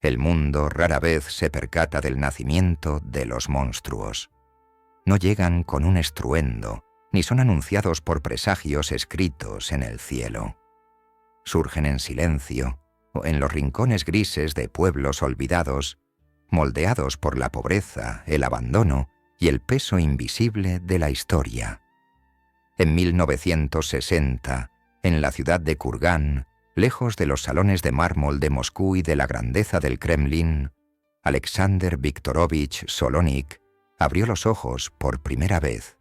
El mundo rara vez se percata del nacimiento de los monstruos. No llegan con un estruendo, ni son anunciados por presagios escritos en el cielo. Surgen en silencio, o en los rincones grises de pueblos olvidados, moldeados por la pobreza, el abandono y el peso invisible de la historia. En 1960, en la ciudad de Kurgán, lejos de los salones de mármol de Moscú y de la grandeza del Kremlin, Alexander Viktorovich Solonik abrió los ojos por primera vez.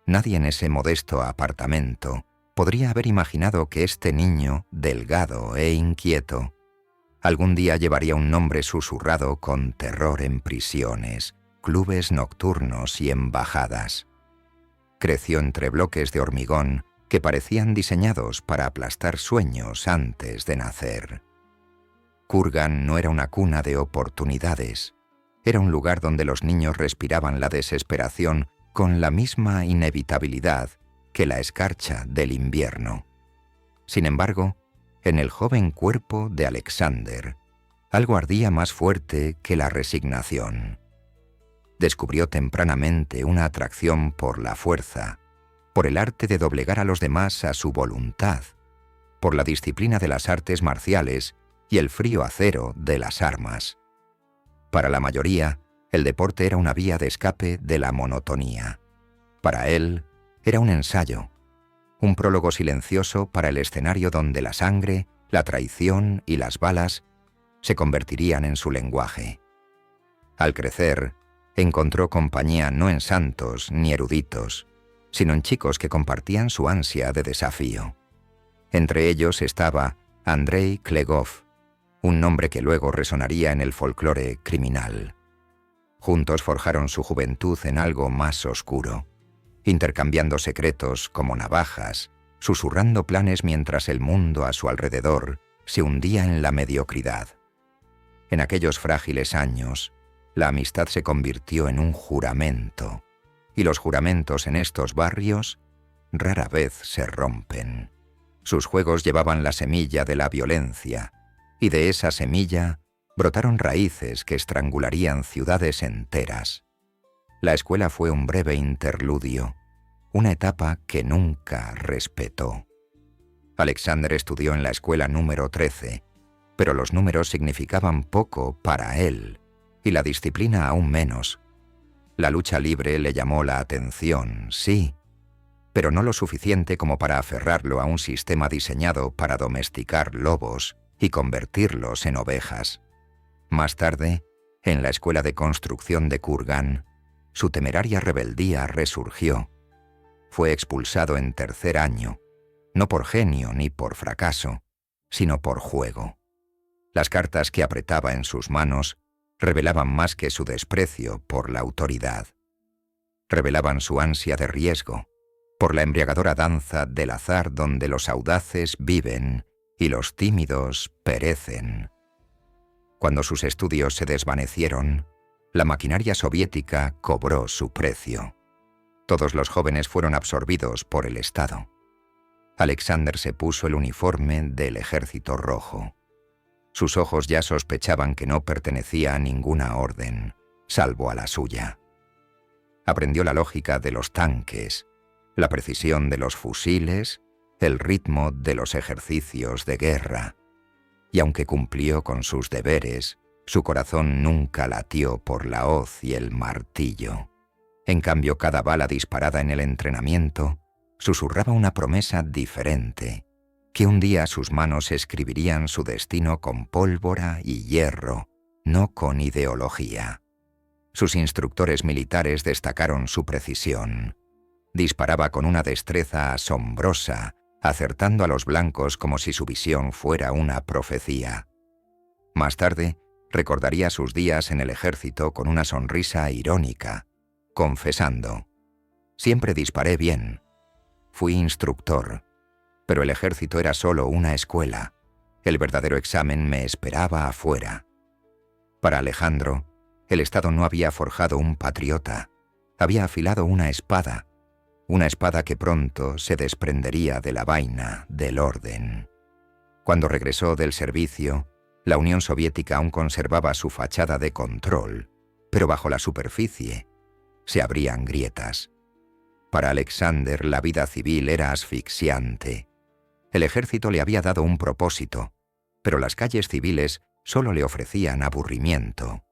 Nadie en ese modesto apartamento podría haber imaginado que este niño, delgado e inquieto, algún día llevaría un nombre susurrado con terror en prisiones, clubes nocturnos y embajadas. Creció entre bloques de hormigón que parecían diseñados para aplastar sueños antes de nacer. Kurgán no era una cuna de oportunidades. Era un lugar donde los niños respiraban la desesperación con la misma inevitabilidad que la escarcha del invierno. Sin embargo, en el joven cuerpo de Alexander, algo ardía más fuerte que la resignación. Descubrió tempranamente una atracción por la fuerza, por el arte de doblegar a los demás a su voluntad, por la disciplina de las artes marciales y el frío acero de las armas. Para la mayoría, el deporte era una vía de escape de la monotonía. Para él, era un ensayo, un prólogo silencioso para el escenario donde la sangre, la traición y las balas se convertirían en su lenguaje. Al crecer, encontró compañía no en santos ni eruditos, sino en chicos que compartían su ansia de desafío. Entre ellos estaba Andrei Klegov, un nombre que luego resonaría en el folclore criminal. Juntos forjaron su juventud en algo más oscuro, intercambiando secretos como navajas, susurrando planes mientras el mundo a su alrededor se hundía en la mediocridad. En aquellos frágiles años, la amistad se convirtió en un juramento, y los juramentos en estos barrios rara vez se rompen. Sus juegos llevaban la semilla de la violencia, y de esa semilla brotaron raíces que estrangularían ciudades enteras. La escuela fue un breve interludio, una etapa que nunca respetó. Alexander estudió en la escuela número 13, pero los números significaban poco para él, y la disciplina aún menos. La lucha libre le llamó la atención, sí, pero no lo suficiente como para aferrarlo a un sistema diseñado para domesticar lobos y convertirlos en ovejas. Más tarde, en la escuela de construcción de Kurgán, su temeraria rebeldía resurgió. Fue expulsado en tercer año, no por genio ni por fracaso, sino por juego. Las cartas que apretaba en sus manos revelaban más que su desprecio por la autoridad. Revelaban su ansia de riesgo, por la embriagadora danza del azar donde los audaces viven y los tímidos perecen. Cuando sus estudios se desvanecieron, la maquinaria soviética cobró su precio. Todos los jóvenes fueron absorbidos por el Estado. Alexander se puso el uniforme del Ejército Rojo. Sus ojos ya sospechaban que no pertenecía a ninguna orden, salvo a la suya. Aprendió la lógica de los tanques, la precisión de los fusiles, el ritmo de los ejercicios de guerra. Y aunque cumplió con sus deberes, su corazón nunca latió por la hoz y el martillo. En cambio, cada bala disparada en el entrenamiento susurraba una promesa diferente, que un día sus manos escribirían su destino con pólvora y hierro, no con ideología. Sus instructores militares destacaron su precisión. Disparaba con una destreza asombrosa, acertando a los blancos como si su visión fuera una profecía. Más tarde, recordaría sus días en el ejército con una sonrisa irónica, confesando: «Siempre disparé bien. Fui instructor, pero el ejército era solo una escuela. El verdadero examen me esperaba afuera». Para Alejandro, el Estado no había forjado un patriota, había afilado una espada que pronto se desprendería de la vaina del orden. Cuando regresó del servicio, La Unión Soviética aún conservaba su fachada de control, pero bajo la superficie se abrían grietas. Para Alexander la vida civil era asfixiante. El ejército le había dado un propósito, pero las calles civiles solo le ofrecían aburrimiento.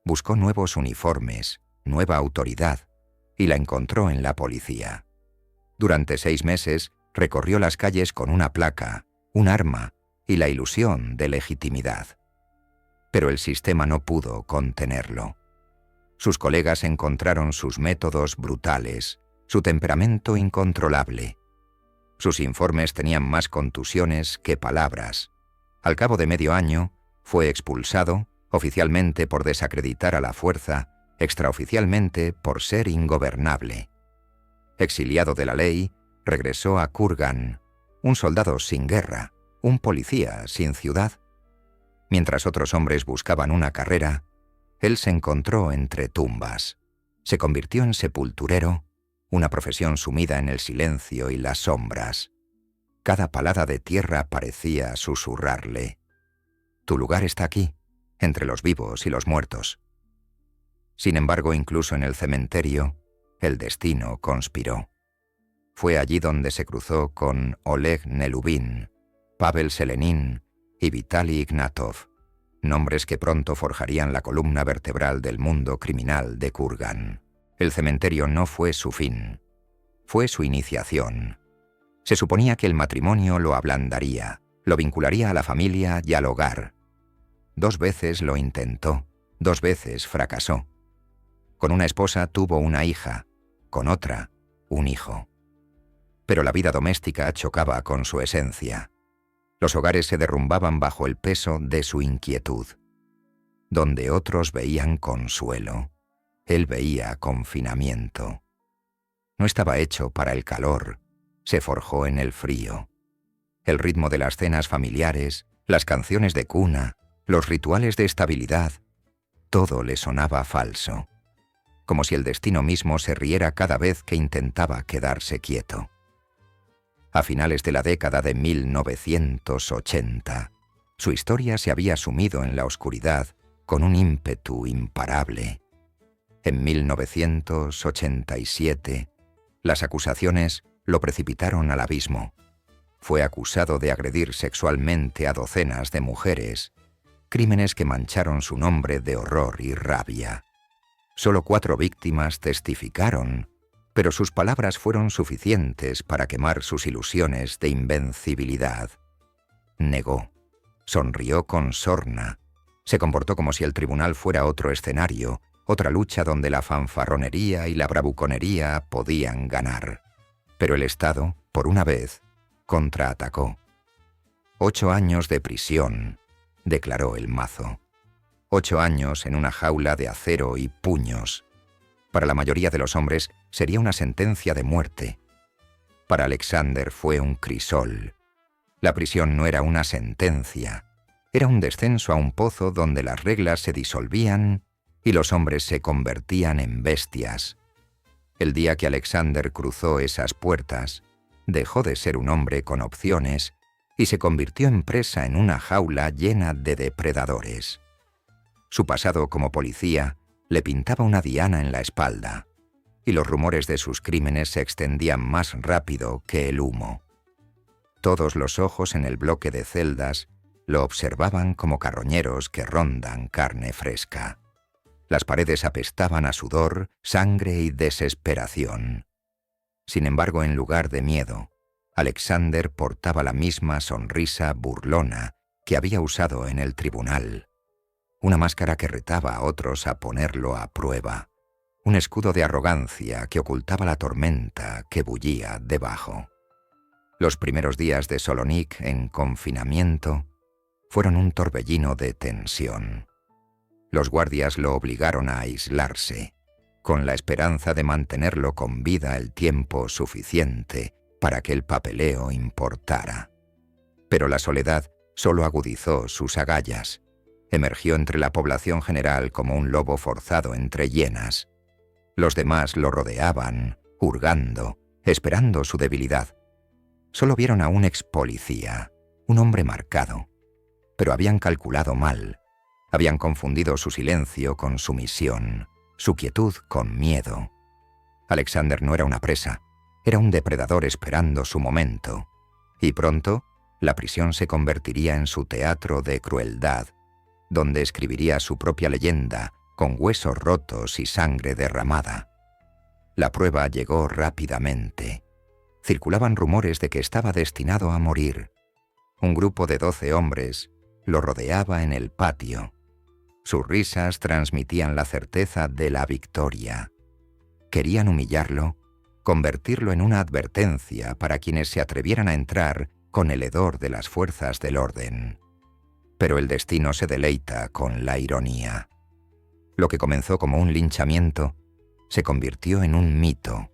Buscó nuevos uniformes, nueva autoridad, y la encontró en la policía. Durante 6 meses recorrió las calles con una placa, un arma y la ilusión de legitimidad. Pero el sistema no pudo contenerlo. Sus colegas encontraron sus métodos brutales, su temperamento incontrolable. Sus informes tenían más contusiones que palabras. Al cabo de medio año, fue expulsado, oficialmente por desacreditar a la fuerza, extraoficialmente por ser ingobernable. Exiliado de la ley, regresó a Kurgan, un soldado sin guerra, un policía sin ciudad. Mientras otros hombres buscaban una carrera, él se encontró entre tumbas. Se convirtió en sepulturero, una profesión sumida en el silencio y las sombras. Cada palada de tierra parecía susurrarle: «Tu lugar está aquí, entre los vivos y los muertos». Sin embargo, incluso en el cementerio, el destino conspiró. Fue allí donde se cruzó con Oleg Nelubin, Pavel Selenin y Vitali Ignatov, nombres que pronto forjarían la columna vertebral del mundo criminal de Kurgan. El cementerio no fue su fin, fue su iniciación. Se suponía que el matrimonio lo ablandaría, lo vincularía a la familia y al hogar. 2 veces lo intentó, 2 veces fracasó. Con una esposa tuvo una hija, con otra, un hijo. Pero la vida doméstica chocaba con su esencia. Los hogares se derrumbaban bajo el peso de su inquietud. Donde otros veían consuelo, él veía confinamiento. No estaba hecho para el calor, se forjó en el frío. El ritmo de las cenas familiares, las canciones de cuna, los rituales de estabilidad, todo le sonaba falso, como si el destino mismo se riera cada vez que intentaba quedarse quieto. A finales de la década de 1980, su historia se había sumido en la oscuridad con un ímpetu imparable. En 1987, las acusaciones lo precipitaron al abismo. Fue acusado de agredir sexualmente a docenas de mujeres, crímenes que mancharon su nombre de horror y rabia. Solo 4 víctimas testificaron, pero sus palabras fueron suficientes para quemar sus ilusiones de invencibilidad. Negó, sonrió con sorna, se comportó como si el tribunal fuera otro escenario, otra lucha donde la fanfarronería y la bravuconería podían ganar. Pero el Estado, por una vez, contraatacó. 8 años de prisión, declaró el mazo. 8 años en una jaula de acero y puños. Para la mayoría de los hombres sería una sentencia de muerte. Para Alexander fue un crisol. La prisión no era una sentencia, era un descenso a un pozo donde las reglas se disolvían y los hombres se convertían en bestias. El día que Alexander cruzó esas puertas, dejó de ser un hombre con opciones y se convirtió en presa en una jaula llena de depredadores. Su pasado como policía le pintaba una diana en la espalda, y los rumores de sus crímenes se extendían más rápido que el humo. Todos los ojos en el bloque de celdas lo observaban como carroñeros que rondan carne fresca. Las paredes apestaban a sudor, sangre y desesperación. Sin embargo, en lugar de miedo, Alexander portaba la misma sonrisa burlona que había usado en el tribunal. Una máscara que retaba a otros a ponerlo a prueba. Un escudo de arrogancia que ocultaba la tormenta que bullía debajo. Los primeros días de Solonik en confinamiento fueron un torbellino de tensión. Los guardias lo obligaron a aislarse, con la esperanza de mantenerlo con vida el tiempo suficiente para que el papeleo importara. Pero la soledad solo agudizó sus agallas. Emergió entre la población general como un lobo forzado entre hienas. Los demás lo rodeaban, hurgando, esperando su debilidad. Solo vieron a un ex policía, un hombre marcado. pero habían calculado mal. Habían confundido su silencio con sumisión, su quietud con miedo. Alexander no era una presa, era un depredador esperando su momento. Y pronto, la prisión se convertiría en su teatro de crueldad, donde escribiría su propia leyenda, con huesos rotos y sangre derramada. La prueba llegó rápidamente. Circulaban rumores de que estaba destinado a morir. Un grupo de 12 hombres lo rodeaba en el patio. Sus risas transmitían la certeza de la victoria. Querían humillarlo, convertirlo en una advertencia para quienes se atrevieran a entrar con el hedor de las fuerzas del orden. Pero el destino se deleita con la ironía. Lo que comenzó como un linchamiento se convirtió en un mito.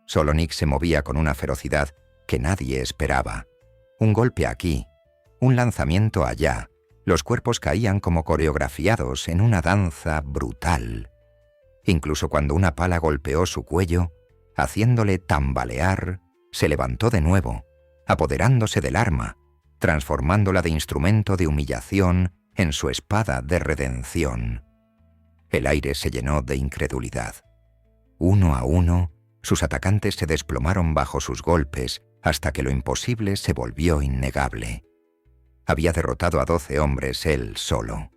Solo Nick se movía con una ferocidad que nadie esperaba. Un golpe aquí, un lanzamiento allá. Los cuerpos caían como coreografiados en una danza brutal. Incluso cuando una pala golpeó su cuello, haciéndole tambalear, se levantó de nuevo, apoderándose del arma, transformándola de instrumento de humillación en su espada de redención. El aire se llenó de incredulidad. Uno a uno, sus atacantes se desplomaron bajo sus golpes hasta que lo imposible se volvió innegable. Había derrotado a 12 hombres él solo.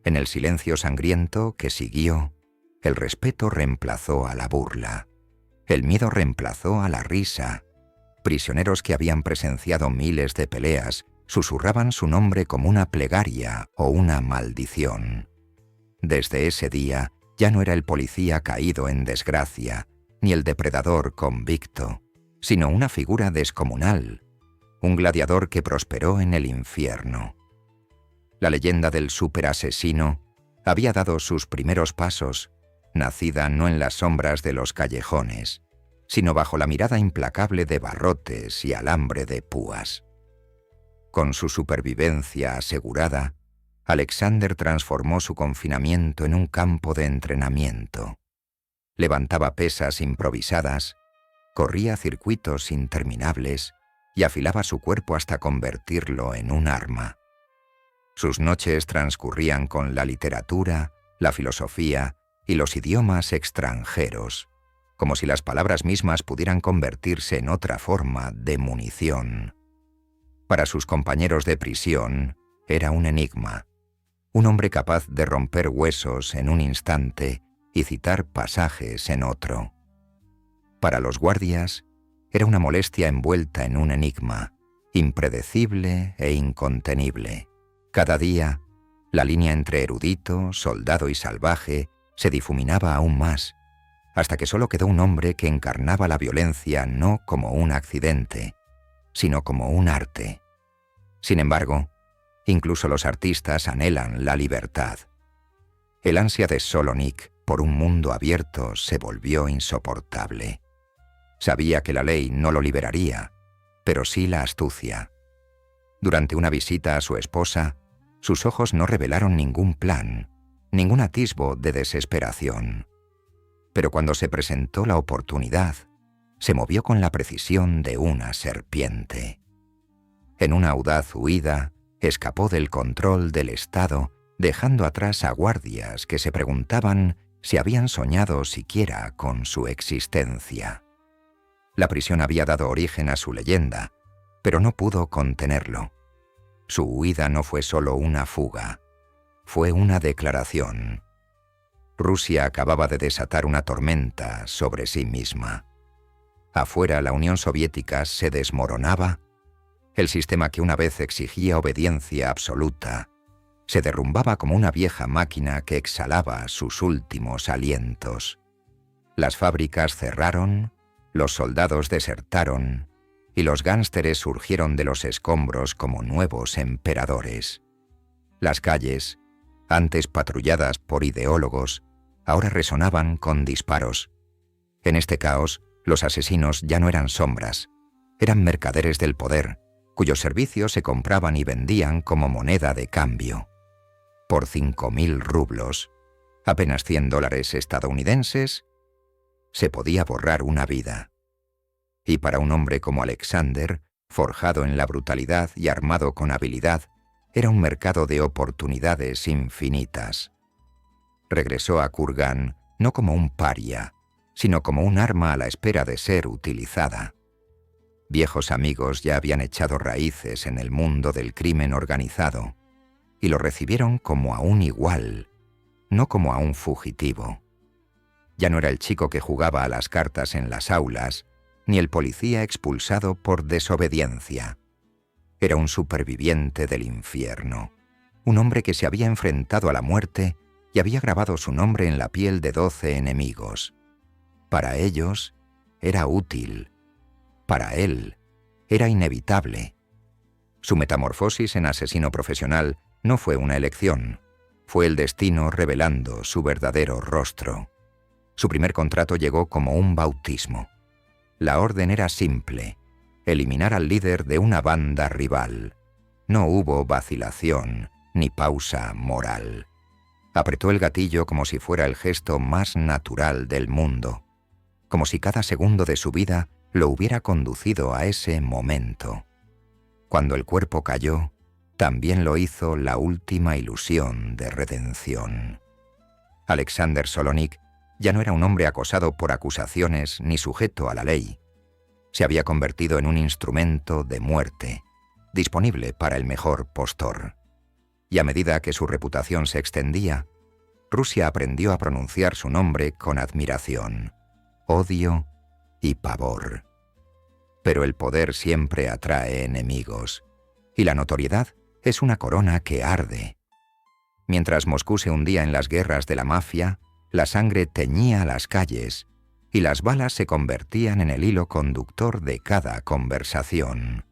En el silencio sangriento que siguió, el respeto reemplazó a la burla. El miedo reemplazó a la risa. Prisioneros que habían presenciado miles de peleas susurraban su nombre como una plegaria o una maldición. Desde ese día ya no era el policía caído en desgracia, ni el depredador convicto, sino una figura descomunal, un gladiador que prosperó en el infierno. La leyenda del superasesino había dado sus primeros pasos, nacida no en las sombras de los callejones, sino bajo la mirada implacable de barrotes y alambre de púas. Con su supervivencia asegurada, Alexander transformó su confinamiento en un campo de entrenamiento. Levantaba pesas improvisadas, corría circuitos interminables y afilaba su cuerpo hasta convertirlo en un arma. Sus noches transcurrían con la literatura, la filosofía y los idiomas extranjeros, como si las palabras mismas pudieran convertirse en otra forma de munición. Para sus compañeros de prisión, era un enigma, un hombre capaz de romper huesos en un instante y citar pasajes en otro. Para los guardias, era una molestia envuelta en un enigma, impredecible e incontenible. Cada día, la línea entre erudito, soldado y salvaje se difuminaba aún más, hasta que solo quedó un hombre que encarnaba la violencia no como un accidente, sino como un arte. Sin embargo, incluso los artistas anhelan la libertad. El ansia de solo Nick por un mundo abierto se volvió insoportable. Sabía que la ley no lo liberaría, pero sí la astucia. Durante una visita a su esposa, sus ojos no revelaron ningún plan, ningún atisbo de desesperación. Pero cuando se presentó la oportunidad, se movió con la precisión de una serpiente. En una audaz huida, escapó del control del Estado, dejando atrás a guardias que se preguntaban si habían soñado siquiera con su existencia. La prisión había dado origen a su leyenda, pero no pudo contenerlo. Su huida no fue solo una fuga, fue una declaración. Rusia acababa de desatar una tormenta sobre sí misma. Afuera, la Unión Soviética se desmoronaba. El sistema que una vez exigía obediencia absoluta se derrumbaba como una vieja máquina que exhalaba sus últimos alientos. Las fábricas cerraron, los soldados desertaron y los gánsteres surgieron de los escombros como nuevos emperadores. Las calles, antes patrulladas por ideólogos, ahora resonaban con disparos. En este caos, los asesinos ya no eran sombras, eran mercaderes del poder, cuyos servicios se compraban y vendían como moneda de cambio. Por 5.000 rublos, apenas $100 estadounidenses, se podía borrar una vida. Y para un hombre como Alexander, forjado en la brutalidad y armado con habilidad, era un mercado de oportunidades infinitas. Regresó a Kurgan no como un paria, sino como un arma a la espera de ser utilizada. Viejos amigos ya habían echado raíces en el mundo del crimen organizado y lo recibieron como a un igual, no como a un fugitivo. Ya no era el chico que jugaba a las cartas en las aulas, ni el policía expulsado por desobediencia. Era un superviviente del infierno, un hombre que se había enfrentado a la muerte y había grabado su nombre en la piel de 12 enemigos. Para ellos era útil. Para él era inevitable. Su metamorfosis en asesino profesional no fue una elección, fue el destino revelando su verdadero rostro. Su primer contrato llegó como un bautismo. La orden era simple: eliminar al líder de una banda rival. No hubo vacilación ni pausa moral. Apretó el gatillo como si fuera el gesto más natural del mundo, como si cada segundo de su vida lo hubiera conducido a ese momento. Cuando el cuerpo cayó, también lo hizo la última ilusión de redención. Alexander Solonik ya no era un hombre acosado por acusaciones ni sujeto a la ley. Se había convertido en un instrumento de muerte, disponible para el mejor postor. Y a medida que su reputación se extendía, Rusia aprendió a pronunciar su nombre con admiración, odio y pavor. Pero el poder siempre atrae enemigos, y la notoriedad es una corona que arde. Mientras Moscú se hundía en las guerras de la mafia, la sangre teñía las calles, y las balas se convertían en el hilo conductor de cada conversación.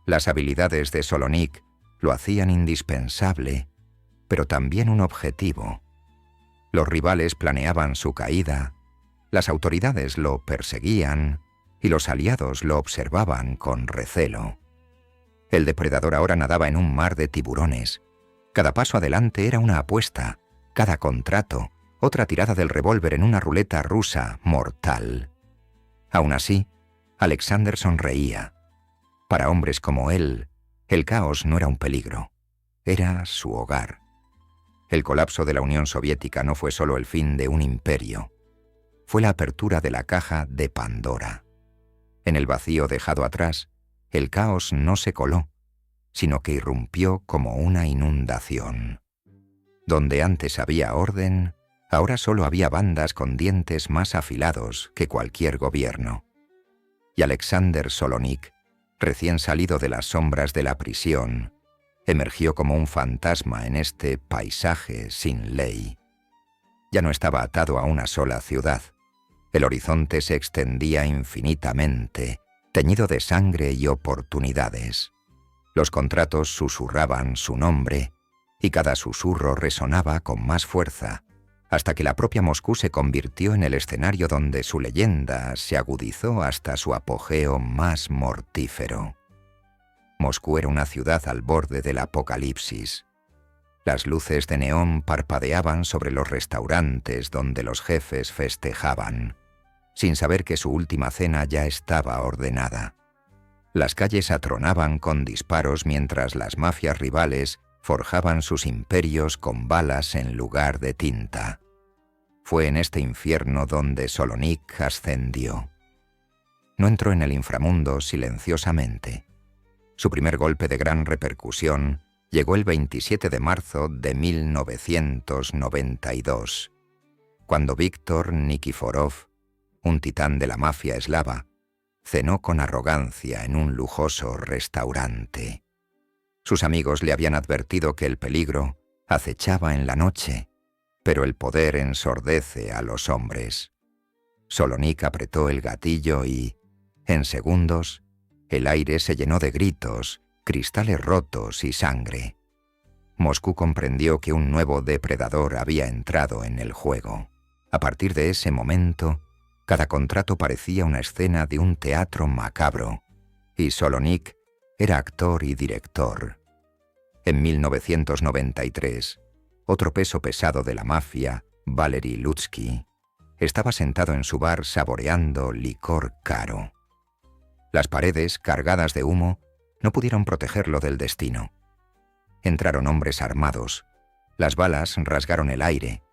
Las habilidades de Solonik lo hacían indispensable, pero también un objetivo. Los rivales planeaban su caída, las autoridades lo perseguían y los aliados lo observaban con recelo. El depredador ahora nadaba en un mar de tiburones. Cada paso adelante era una apuesta, cada contrato, otra tirada del revólver en una ruleta rusa mortal. Aún así, Alexander sonreía. Para hombres como él, el caos no era un peligro, era su hogar. El colapso de la Unión Soviética no fue solo el fin de un imperio, fue la apertura de la caja de Pandora. En el vacío dejado atrás, el caos no se coló, sino que irrumpió como una inundación. Donde antes había orden, ahora solo había bandas con dientes más afilados que cualquier gobierno. Y Alexander Solonik, recién salido de las sombras de la prisión, emergió como un fantasma en este paisaje sin ley. Ya no estaba atado a una sola ciudad. El horizonte se extendía infinitamente, teñido de sangre y oportunidades. Los contratos susurraban su nombre, y cada susurro resonaba con más fuerza, hasta que la propia Moscú se convirtió en el escenario donde su leyenda se agudizó hasta su apogeo más mortífero. Moscú era una ciudad al borde del apocalipsis. Las luces de neón parpadeaban sobre los restaurantes donde los jefes festejaban, sin saber que su última cena ya estaba ordenada. Las calles atronaban con disparos mientras las mafias rivales forjaban sus imperios con balas en lugar de tinta. Fue en este infierno donde Solonik ascendió. No entró en el inframundo silenciosamente. Su primer golpe de gran repercusión llegó el 27 de marzo de 1992, cuando Víktor Nikiforov, un titán de la mafia eslava, cenó con arrogancia en un lujoso restaurante. Sus amigos le habían advertido que el peligro acechaba en la noche, pero el poder ensordece a los hombres. Solonik apretó el gatillo y, en segundos, el aire se llenó de gritos, cristales rotos y sangre. Moscú comprendió que un nuevo depredador había entrado en el juego. A partir de ese momento, cada contrato parecía una escena de un teatro macabro, y Solonik era actor y director. En 1993, otro peso pesado de la mafia, Valery Lutsky, estaba sentado en su bar saboreando licor caro. Las paredes, cargadas de humo, no pudieron protegerlo del destino. entraron hombres armados, las balas rasgaron el aire,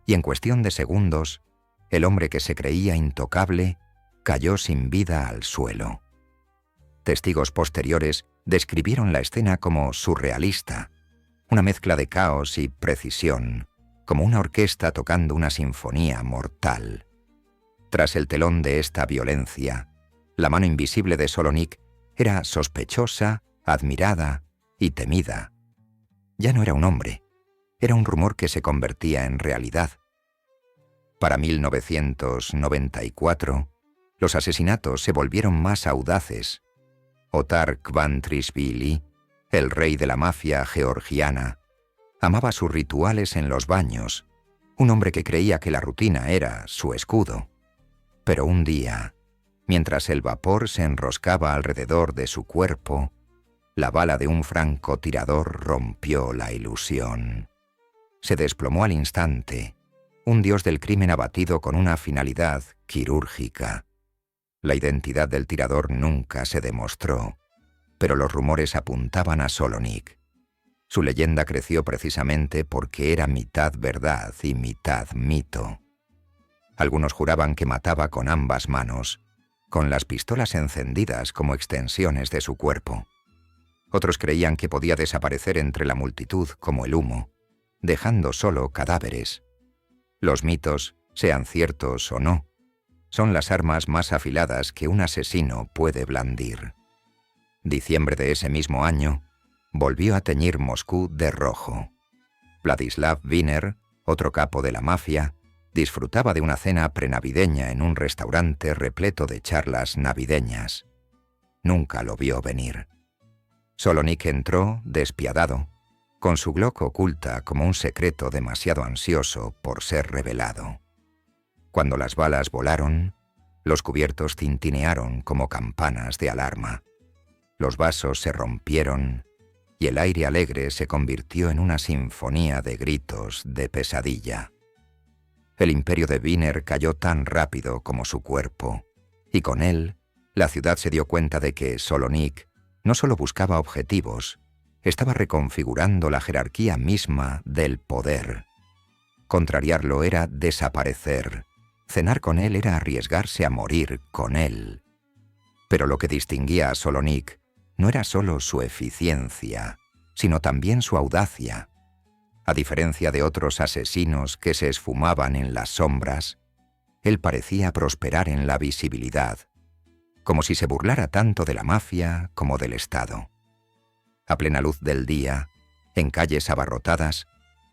y en cuestión de segundos, el hombre que se creía intocable cayó sin vida al suelo. Testigos posteriores describieron la escena como surrealista, una mezcla de caos y precisión, como una orquesta tocando una sinfonía mortal. Tras el telón de esta violencia, la mano invisible de Solonik era sospechosa, admirada y temida. Ya no era un hombre, era un rumor que se convertía en realidad. Para 1994, los asesinatos se volvieron más audaces. Otar Kvantrishvili, el rey de la mafia georgiana, amaba sus rituales en los baños, un hombre que creía que la rutina era su escudo. Pero un día, mientras el vapor se enroscaba alrededor de su cuerpo, la bala de un francotirador rompió la ilusión. Se desplomó al instante, un dios del crimen abatido con una finalidad quirúrgica. La identidad del tirador nunca se demostró, pero los rumores apuntaban a Solonik. Su leyenda creció precisamente porque era mitad verdad y mitad mito. Algunos juraban que mataba con ambas manos, con las pistolas encendidas como extensiones de su cuerpo. Otros creían que podía desaparecer entre la multitud como el humo, dejando solo cadáveres. Los mitos, sean ciertos o no, son las armas más afiladas que un asesino puede blandir. Diciembre de ese mismo año, volvió a teñir Moscú de rojo. Vladislav Viner, otro capo de la mafia, disfrutaba de una cena prenavideña en un restaurante repleto de charlas navideñas. Nunca lo vio venir. Solonik entró, despiadado, con su Glock oculta como un secreto demasiado ansioso por ser revelado. Cuando las balas volaron, los cubiertos tintinearon como campanas de alarma. Los vasos se rompieron y el aire alegre se convirtió en una sinfonía de gritos de pesadilla. El imperio de Wiener cayó tan rápido como su cuerpo, y con él, la ciudad se dio cuenta de que Solonik no solo buscaba objetivos, estaba reconfigurando la jerarquía misma del poder. Contrariarlo era desaparecer. Cenar con él era arriesgarse a morir con él. Pero lo que distinguía a Solonik no era solo su eficiencia, sino también su audacia. A diferencia de otros asesinos que se esfumaban en las sombras, él parecía prosperar en la visibilidad, como si se burlara tanto de la mafia como del Estado. A plena luz del día, en calles abarrotadas,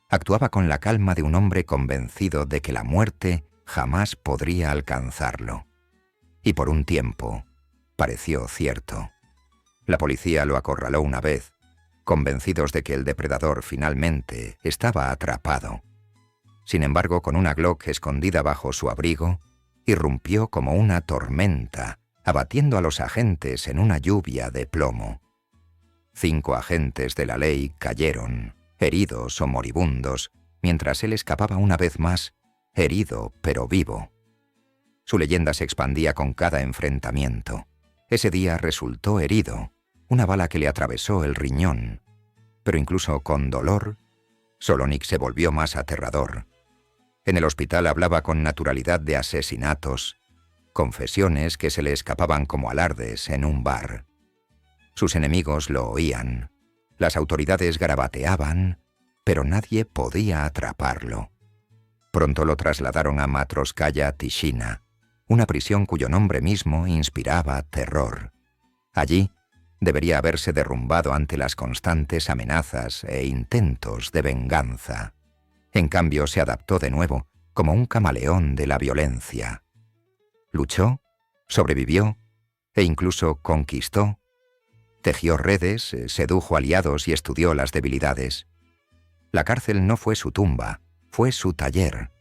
actuaba con la calma de un hombre convencido de que la muerte jamás podría alcanzarlo. Y por un tiempo, pareció cierto. La policía lo acorraló una vez, convencidos de que el depredador finalmente estaba atrapado. Sin embargo, con una Glock escondida bajo su abrigo, irrumpió como una tormenta, abatiendo a los agentes en una lluvia de plomo. 5 agentes de la ley cayeron, heridos o moribundos, mientras él escapaba una vez más, herido pero vivo. Su leyenda se expandía con cada enfrentamiento. Ese día resultó herido, una bala que le atravesó el riñón. Pero incluso con dolor, Solonik se volvió más aterrador. En el hospital hablaba con naturalidad de asesinatos, confesiones que se le escapaban como alardes en un bar. Sus enemigos lo oían, las autoridades garabateaban, pero nadie podía atraparlo. Pronto lo trasladaron a Matroskaya Tishina, una prisión cuyo nombre mismo inspiraba terror. Allí debería haberse derrumbado ante las constantes amenazas e intentos de venganza. En cambio, se adaptó de nuevo como un camaleón de la violencia. Luchó, sobrevivió e incluso conquistó. Tejió redes, sedujo aliados y estudió las debilidades. La cárcel no fue su tumba, fue su taller.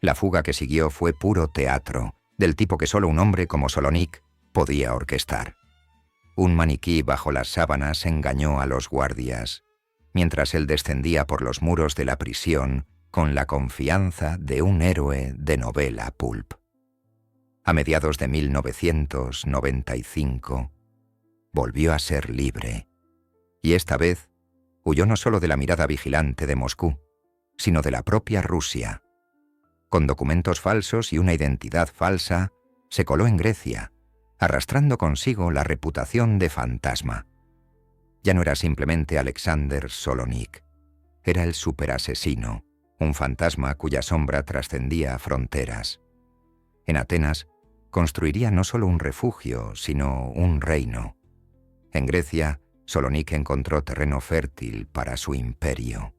La fuga que siguió fue puro teatro, del tipo que solo un hombre como Solonik podía orquestar. Un maniquí bajo las sábanas engañó a los guardias, mientras él descendía por los muros de la prisión con la confianza de un héroe de novela pulp. A mediados de 1995, volvió a ser libre, y esta vez Huyó no solo de la mirada vigilante de Moscú, sino de la propia Rusia. Con documentos falsos y una identidad falsa, se coló en Grecia, arrastrando consigo la reputación de fantasma. Ya no era simplemente Alexander Solonik, era el superasesino, un fantasma cuya sombra trascendía fronteras. En Atenas, construiría no solo un refugio, sino un reino. En Grecia, Solonik encontró terreno fértil para su imperio.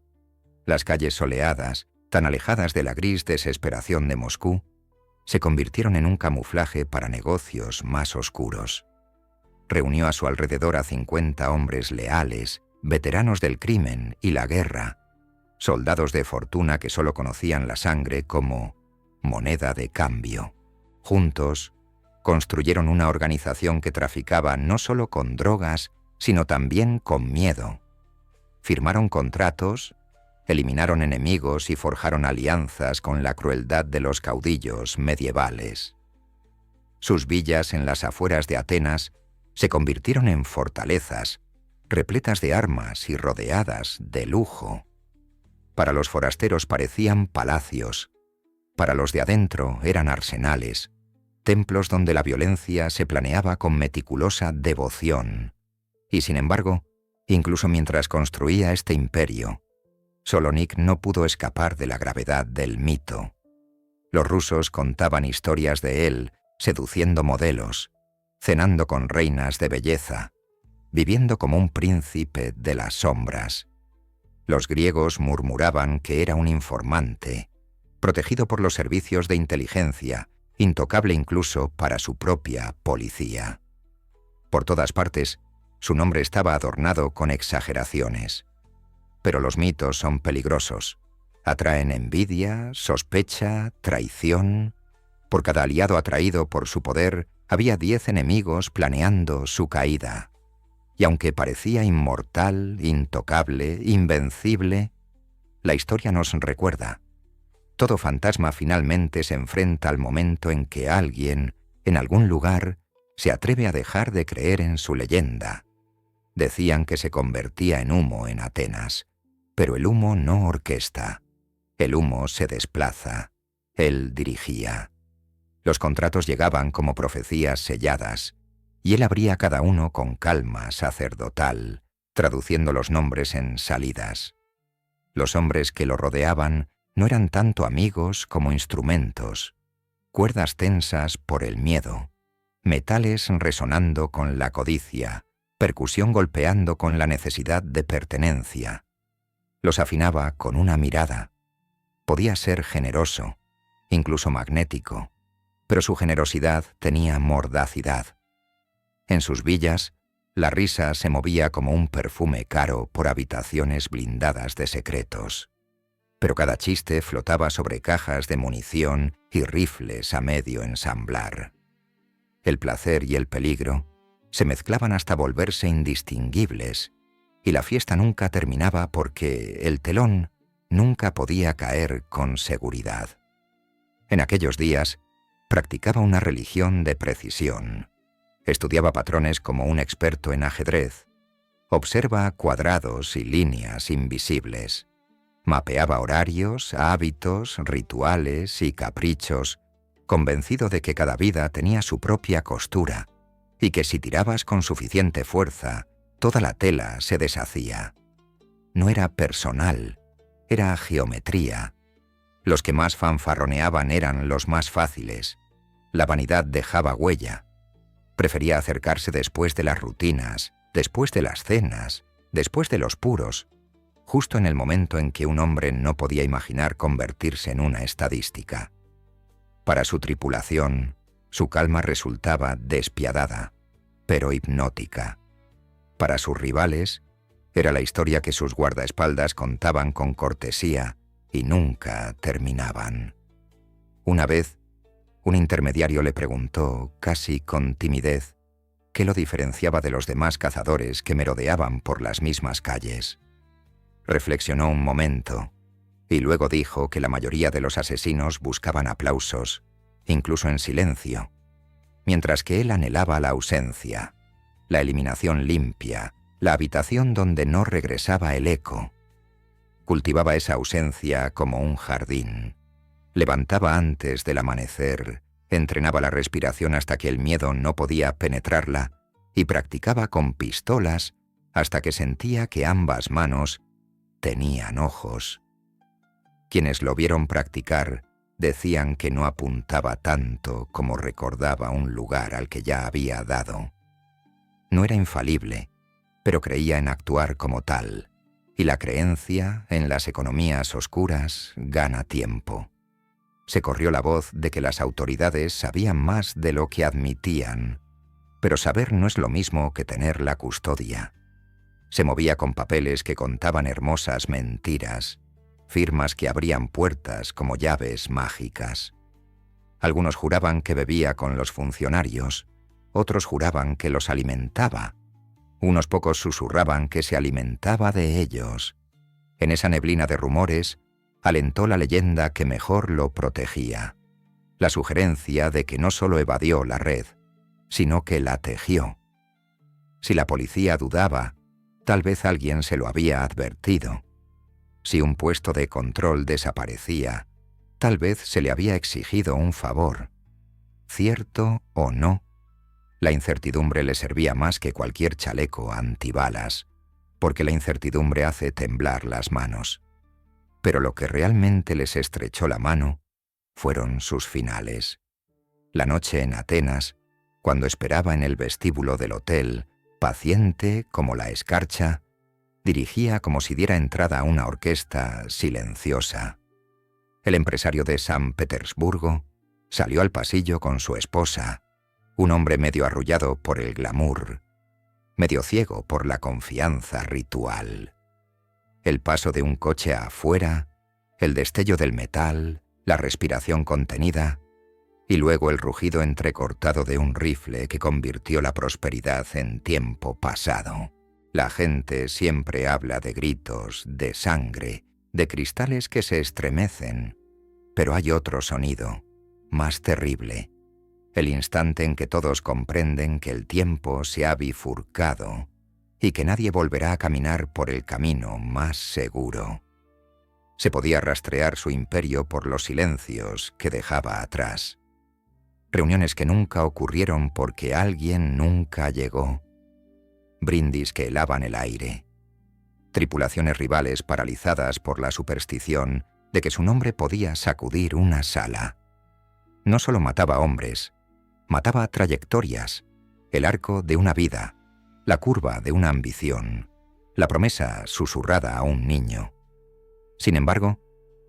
Las calles soleadas, tan alejadas de la gris desesperación de Moscú, se convirtieron en un camuflaje para negocios más oscuros. Reunió a su alrededor a 50 hombres leales, veteranos del crimen y la guerra, soldados de fortuna que solo conocían la sangre como moneda de cambio. Juntos, construyeron una organización que traficaba no solo con drogas, sino también con miedo. Firmaron contratos, eliminaron enemigos y forjaron alianzas con la crueldad de los caudillos medievales. Sus villas en las afueras de Atenas se convirtieron en fortalezas, repletas de armas y rodeadas de lujo. Para los forasteros parecían palacios, para los de adentro eran arsenales, templos donde la violencia se planeaba con meticulosa devoción. Y sin embargo, incluso mientras construía este imperio, Solonik no pudo escapar de la gravedad del mito. Los rusos contaban historias de él, seduciendo modelos, cenando con reinas de belleza, viviendo como un príncipe de las sombras. Los griegos murmuraban que era un informante, protegido por los servicios de inteligencia, intocable incluso para su propia policía. Por todas partes, su nombre estaba adornado con exageraciones. Pero los mitos son peligrosos. Atraen envidia, sospecha, traición. Por cada aliado atraído por su poder, había 10 enemigos planeando su caída. Y aunque parecía inmortal, intocable, invencible, la historia nos recuerda: todo fantasma finalmente se enfrenta al momento en que alguien, en algún lugar, se atreve a dejar de creer en su leyenda. Decían que se convertía en humo en Atenas, pero el humo no orquesta. El humo se desplaza. Él dirigía. Los contratos llegaban como profecías selladas, y él abría cada uno con calma sacerdotal, traduciendo los nombres en salidas. Los hombres que lo rodeaban no eran tanto amigos como instrumentos, cuerdas tensas por el miedo, metales resonando con la codicia, percusión golpeando con la necesidad de pertenencia. Los afinaba con una mirada. Podía ser generoso, incluso magnético, pero su generosidad tenía mordacidad. En sus villas, la risa se movía como un perfume caro por habitaciones blindadas de secretos. Pero cada chiste flotaba sobre cajas de munición y rifles a medio ensamblar. El placer y el peligro se mezclaban hasta volverse indistinguibles, y la fiesta nunca terminaba porque el telón nunca podía caer con seguridad. En aquellos días, practicaba una religión de precisión. Estudiaba patrones como un experto en ajedrez. Observa cuadrados y líneas invisibles. Mapeaba horarios, hábitos, rituales y caprichos, convencido de que cada vida tenía su propia costura y que si tirabas con suficiente fuerza, toda la tela se deshacía. No era personal, era geometría. Los que más fanfarroneaban eran los más fáciles. La vanidad dejaba huella. Prefería acercarse después de las rutinas, después de las cenas, después de los puros, justo en el momento en que un hombre no podía imaginar convertirse en una estadística. Para su tripulación, su calma resultaba despiadada, pero hipnótica. Para sus rivales, era la historia que sus guardaespaldas contaban con cortesía y nunca terminaban. Una vez, un intermediario le preguntó, casi con timidez, qué lo diferenciaba de los demás cazadores que merodeaban por las mismas calles. Reflexionó un momento, y luego dijo que la mayoría de los asesinos buscaban aplausos, incluso en silencio, mientras que él anhelaba la ausencia, la eliminación limpia, la habitación donde no regresaba el eco. Cultivaba esa ausencia como un jardín. Levantaba antes del amanecer, entrenaba la respiración hasta que el miedo no podía penetrarla y practicaba con pistolas hasta que sentía que ambas manos tenían ojos. Quienes lo vieron practicar decían que no apuntaba tanto como recordaba un lugar al que ya había dado. No era infalible, pero creía en actuar como tal, y la creencia en las economías oscuras gana tiempo. Se corrió la voz de que las autoridades sabían más de lo que admitían, pero saber no es lo mismo que tener la custodia. Se movía con papeles que contaban hermosas mentiras, firmas que abrían puertas como llaves mágicas. Algunos juraban que bebía con los funcionarios, otros juraban que los alimentaba. Unos pocos susurraban que se alimentaba de ellos. En esa neblina de rumores, alentó la leyenda que mejor lo protegía. La sugerencia de que no solo evadió la red, sino que la tejió. Si la policía dudaba, tal vez alguien se lo había advertido. Si un puesto de control desaparecía, tal vez se le había exigido un favor. Cierto o no, la incertidumbre le servía más que cualquier chaleco antibalas, porque la incertidumbre hace temblar las manos. Pero lo que realmente les estrechó la mano fueron sus finales. La noche en Atenas, cuando esperaba en el vestíbulo del hotel, paciente como la escarcha, dirigía como si diera entrada a una orquesta silenciosa. El empresario de San Petersburgo salió al pasillo con su esposa, un hombre medio arrullado por el glamour, medio ciego por la confianza ritual. El paso de un coche afuera, el destello del metal, la respiración contenida, y luego el rugido entrecortado de un rifle que convirtió la prosperidad en tiempo pasado. La gente siempre habla de gritos, de sangre, de cristales que se estremecen, pero hay otro sonido, más terrible, el instante en que todos comprenden que el tiempo se ha bifurcado y que nadie volverá a caminar por el camino más seguro. Se podía rastrear su imperio por los silencios que dejaba atrás. Reuniones que nunca ocurrieron porque alguien nunca llegó. Brindis que helaban el aire. Tripulaciones rivales paralizadas por la superstición de que su nombre podía sacudir una sala. No solo mataba hombres, mataba trayectorias, el arco de una vida, la curva de una ambición, la promesa susurrada a un niño. Sin embargo,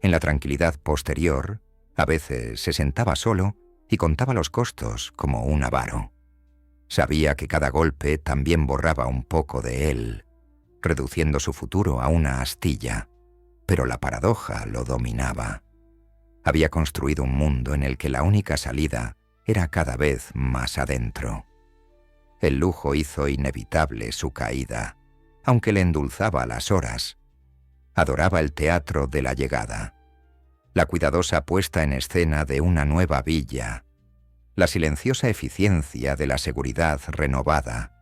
en la tranquilidad posterior, a veces se sentaba solo y contaba los costos como un avaro. Sabía que cada golpe también borraba un poco de él, reduciendo su futuro a una astilla, pero la paradoja lo dominaba. Había construido un mundo en el que la única salida era cada vez más adentro. El lujo hizo inevitable su caída, aunque le endulzaba las horas. Adoraba el teatro de la llegada, la cuidadosa puesta en escena de una nueva villa, la silenciosa eficiencia de la seguridad renovada,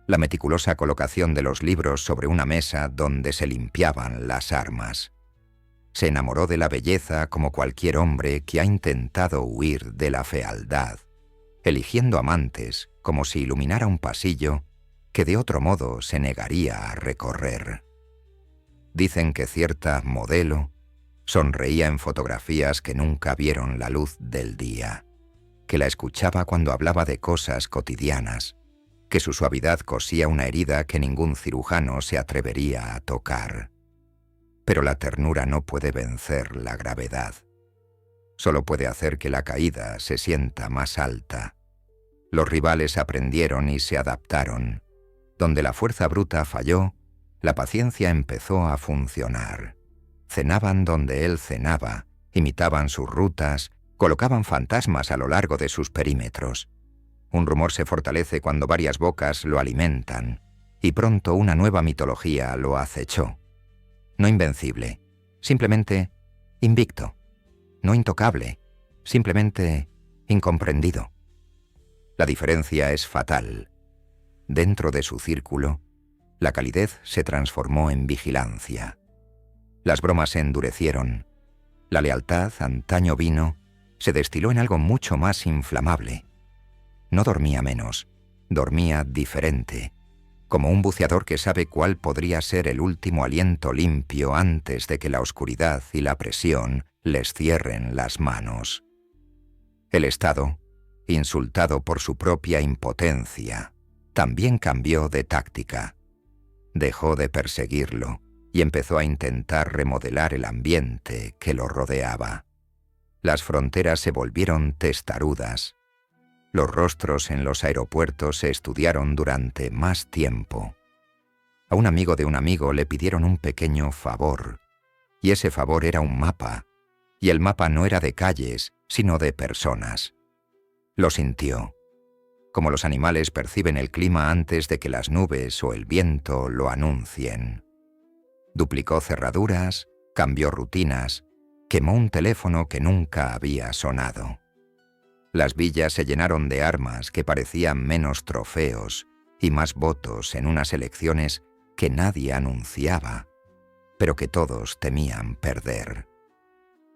la meticulosa colocación de los libros sobre una mesa donde se limpiaban las armas. Se enamoró de la belleza como cualquier hombre que ha intentado huir de la fealdad, eligiendo amantes como si iluminara un pasillo que de otro modo se negaría a recorrer. Dicen que cierta modelo sonreía en fotografías que nunca vieron la luz del día, que la escuchaba cuando hablaba de cosas cotidianas, que su suavidad cosía una herida que ningún cirujano se atrevería a tocar. Pero la ternura no puede vencer la gravedad. Solo puede hacer que la caída se sienta más alta. Los rivales aprendieron y se adaptaron. Donde la fuerza bruta falló, la paciencia empezó a funcionar. Cenaban donde él cenaba, imitaban sus rutas, colocaban fantasmas a lo largo de sus perímetros. Un rumor se fortalece cuando varias bocas lo alimentan, y pronto una nueva mitología lo acechó. No invencible, simplemente invicto. No intocable, simplemente incomprendido. La diferencia es fatal. Dentro de su círculo, La calidez se transformó en vigilancia. Las bromas se endurecieron. La lealtad, antaño vino, se destiló en algo mucho más inflamable. No dormía menos, dormía diferente, como un buceador que sabe cuál podría ser el último aliento limpio antes de que la oscuridad y la presión les cierren las manos. El Estado, insultado por su propia impotencia, también cambió de táctica. Dejó de perseguirlo y empezó a intentar remodelar el ambiente que lo rodeaba. Las fronteras se volvieron testarudas. Los rostros en los aeropuertos se estudiaron durante más tiempo. A un amigo de un amigo le pidieron un pequeño favor, y ese favor era un mapa, y el mapa no era de calles, sino de personas. Lo sintió, como los animales perciben el clima antes de que las nubes o el viento lo anuncien. Duplicó cerraduras, cambió rutinas, quemó un teléfono que nunca había sonado. Las villas se llenaron de armas que parecían menos trofeos y más votos en unas elecciones que nadie anunciaba, pero que todos temían perder.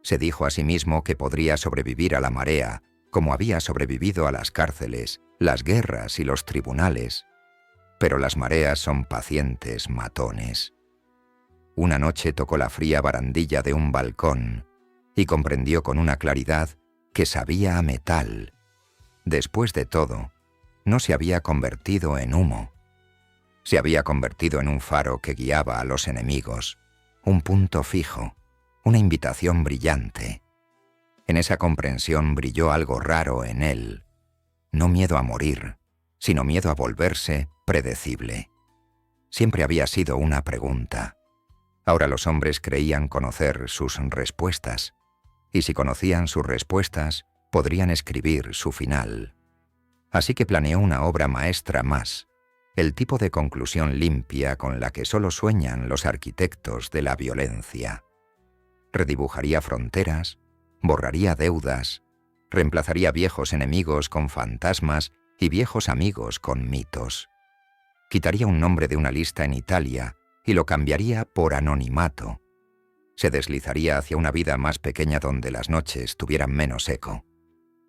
Se dijo a sí mismo que podría sobrevivir a la marea, como había sobrevivido a las cárceles, las guerras y los tribunales, pero las mareas son pacientes matones. Una noche tocó la fría barandilla de un balcón y comprendió con una claridad que sabía a metal. Después de todo, no se había convertido en humo. Se había convertido en un faro que guiaba a los enemigos, un punto fijo, una invitación brillante. En esa comprensión brilló algo raro en él. No miedo a morir, sino miedo a volverse predecible. Siempre había sido una pregunta. Ahora los hombres creían conocer sus respuestas, y si conocían sus respuestas, podrían escribir su final. Así que planeó una obra maestra más, el tipo de conclusión limpia con la que solo sueñan los arquitectos de la violencia. Redibujaría fronteras, borraría deudas, reemplazaría viejos enemigos con fantasmas y viejos amigos con mitos. Quitaría un nombre de una lista en Italia y lo cambiaría por anonimato. Se deslizaría hacia una vida más pequeña donde las noches tuvieran menos eco.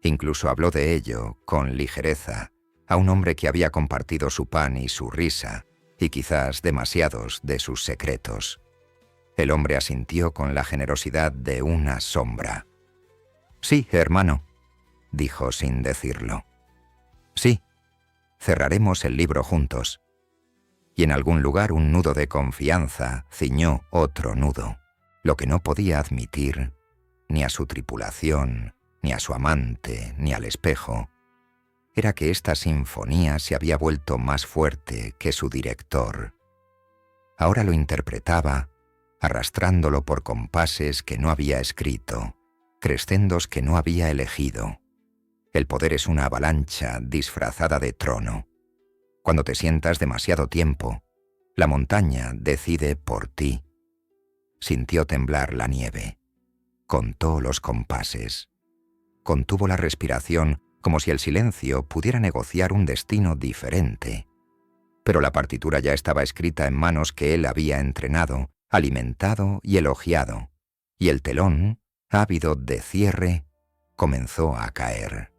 Incluso habló de ello, con ligereza, a un hombre que había compartido su pan y su risa, y quizás demasiados de sus secretos. El hombre asintió con la generosidad de una sombra. «Sí, hermano», dijo sin decirlo. «Sí, cerraremos el libro juntos». Y en algún lugar un nudo de confianza ciñó otro nudo. Lo que no podía admitir, ni a su tripulación, ni a su amante, ni al espejo, era que esta sinfonía se había vuelto más fuerte que su director. Ahora lo interpretaba, arrastrándolo por compases que no había escrito, crescendos que no había elegido. El poder es una avalancha disfrazada de trono. Cuando te sientas demasiado tiempo, la montaña decide por ti. Sintió temblar la nieve. Contó los compases. Contuvo la respiración como si el silencio pudiera negociar un destino diferente. Pero la partitura ya estaba escrita en manos que él había entrenado, alimentado y elogiado, y el telón, ávido de cierre, comenzó a caer.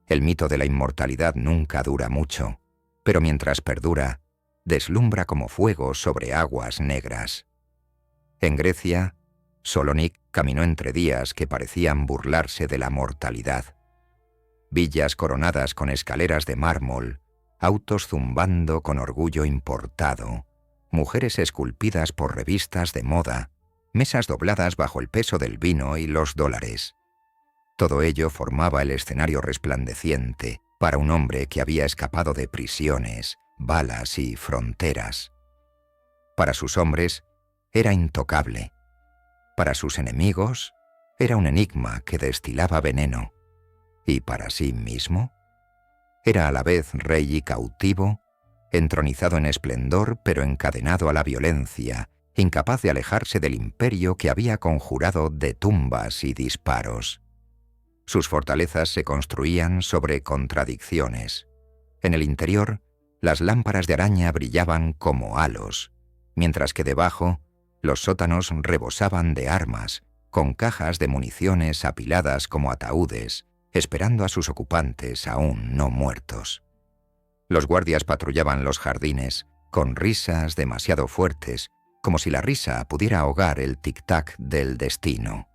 El mito de la inmortalidad nunca dura mucho, pero mientras perdura, deslumbra como fuego sobre aguas negras. En Grecia, Salónica caminó entre días que parecían burlarse de la mortalidad. Villas coronadas con escaleras de mármol, autos zumbando con orgullo importado, mujeres esculpidas por revistas de moda, mesas dobladas bajo el peso del vino y los dólares. Todo ello formaba el escenario resplandeciente para un hombre que había escapado de prisiones, balas y fronteras. Para sus hombres, era intocable. Para sus enemigos, era un enigma que destilaba veneno. Y para sí mismo, era a la vez rey y cautivo, entronizado en esplendor pero encadenado a la violencia, incapaz de alejarse del imperio que había conjurado de tumbas y disparos. Sus fortalezas se construían sobre contradicciones. En el interior, Las lámparas de araña brillaban como halos, mientras que debajo los sótanos rebosaban de armas, con cajas de municiones apiladas como ataúdes, esperando a sus ocupantes aún no muertos. Los guardias patrullaban los jardines, con risas demasiado fuertes, como si la risa pudiera ahogar el tic-tac del destino.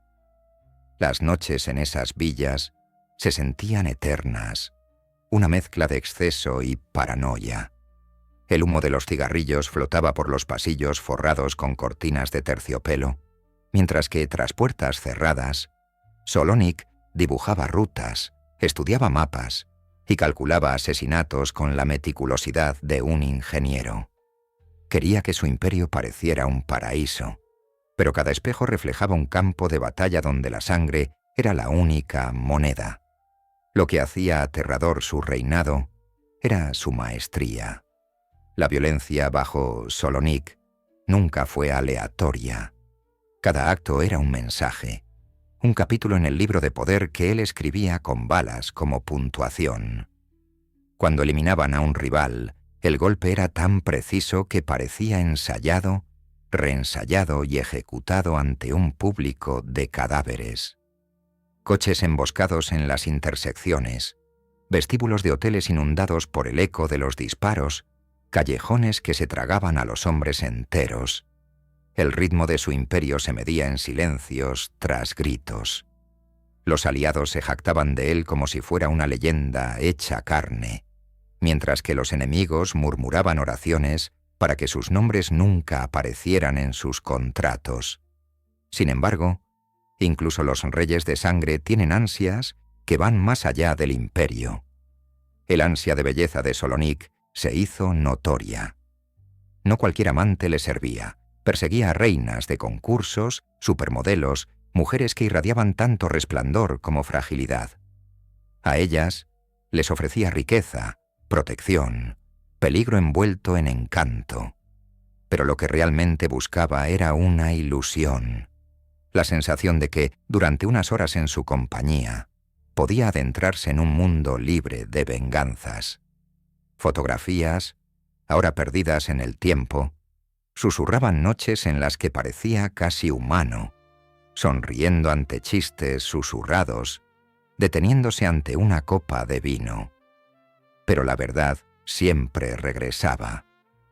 Las noches en esas villas se sentían eternas, una mezcla de exceso y paranoia. El humo de los cigarrillos flotaba por los pasillos forrados con cortinas de terciopelo, mientras que, tras puertas cerradas, Solónik dibujaba rutas, estudiaba mapas y calculaba asesinatos con la meticulosidad de un ingeniero. Quería que su imperio pareciera un paraíso, pero cada espejo reflejaba un campo de batalla donde la sangre era la única moneda. Lo que hacía aterrador su reinado era su maestría. La violencia bajo Solónik nunca fue aleatoria. Cada acto era un mensaje, un capítulo en el libro de poder que él escribía con balas como puntuación. Cuando eliminaban a un rival, el golpe era tan preciso que parecía ensayado, reensayado y ejecutado ante un público de cadáveres. Coches emboscados en las intersecciones, vestíbulos de hoteles inundados por el eco de los disparos, callejones que se tragaban a los hombres enteros. El ritmo de su imperio se medía en silencios tras gritos. Los aliados se jactaban de él como si fuera una leyenda hecha carne, mientras que los enemigos murmuraban oraciones para que sus nombres nunca aparecieran en sus contratos. Sin embargo, incluso los reyes de sangre tienen ansias que van más allá del imperio. El ansia de belleza de Solónik se hizo notoria. No cualquier amante le servía. Perseguía a reinas de concursos, supermodelos, mujeres que irradiaban tanto resplandor como fragilidad. A ellas les ofrecía riqueza, protección, peligro envuelto en encanto. Pero lo que realmente buscaba era una ilusión, la sensación de que, durante unas horas en su compañía, podía adentrarse en un mundo libre de venganzas. Fotografías, ahora perdidas en el tiempo, susurraban noches en las que parecía casi humano, sonriendo ante chistes susurrados, deteniéndose ante una copa de vino. Pero la verdad siempre regresaba,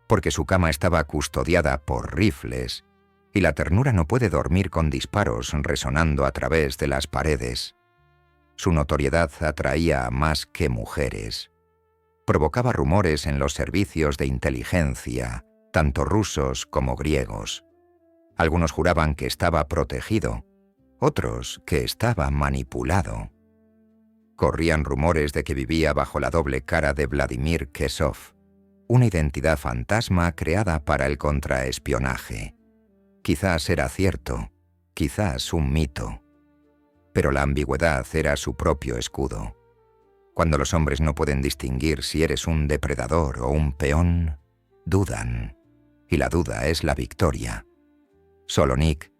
porque su cama estaba custodiada por rifles y la ternura no puede dormir con disparos resonando a través de las paredes. Su notoriedad atraía a más que mujeres. Provocaba rumores en los servicios de inteligencia, tanto rusos como griegos. Algunos juraban que estaba protegido, otros que estaba manipulado. Corrían rumores de que vivía bajo la doble cara de Vladimir Kesov, una identidad fantasma creada para el contraespionaje. Quizás era cierto, quizás un mito. Pero la ambigüedad era su propio escudo. Cuando los hombres no pueden distinguir si eres un depredador o un peón, dudan, y la duda es la victoria. Solónik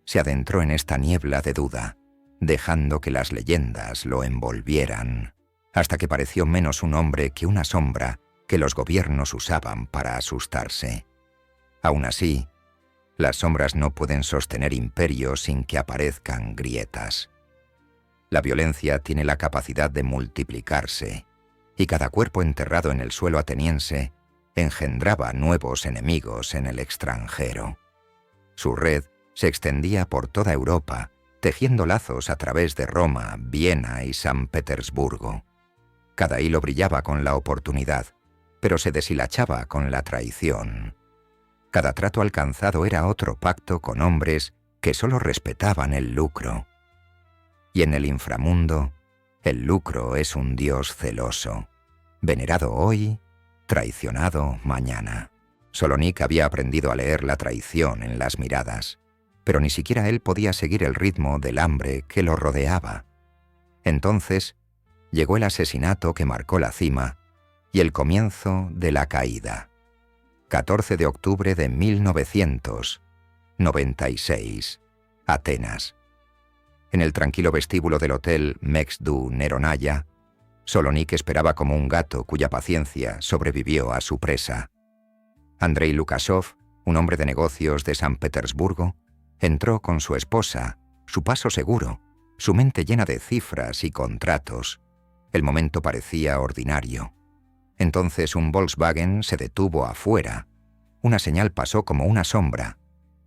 se adentró en esta niebla de duda, dejando que las leyendas lo envolvieran, hasta que pareció menos un hombre que una sombra que los gobiernos usaban para asustarse. Aún así, las sombras no pueden sostener imperios sin que aparezcan grietas. La violencia tiene la capacidad de multiplicarse, y cada cuerpo enterrado en el suelo ateniense engendraba nuevos enemigos en el extranjero. Su red se extendía por toda Europa, tejiendo lazos a través de Roma, Viena y San Petersburgo. Cada hilo brillaba con la oportunidad, pero se deshilachaba con la traición. Cada trato alcanzado era otro pacto con hombres que solo respetaban el lucro. Y en el inframundo, el lucro es un dios celoso, venerado hoy, traicionado mañana. Solónik había aprendido a leer la traición en las miradas, pero ni siquiera él podía seguir el ritmo del hambre que lo rodeaba. Entonces llegó el asesinato que marcó la cima y el comienzo de la caída. 14 de octubre de 1996, Atenas. En el tranquilo vestíbulo del hotel Mexdu Neronaya, Solo Nick esperaba como un gato cuya paciencia sobrevivió a su presa. Andrei Lukashov, un hombre de negocios de San Petersburgo, entró con su esposa, su paso seguro, su mente llena de cifras y contratos. El momento parecía ordinario. Entonces un Volkswagen se detuvo afuera. Una señal pasó como una sombra,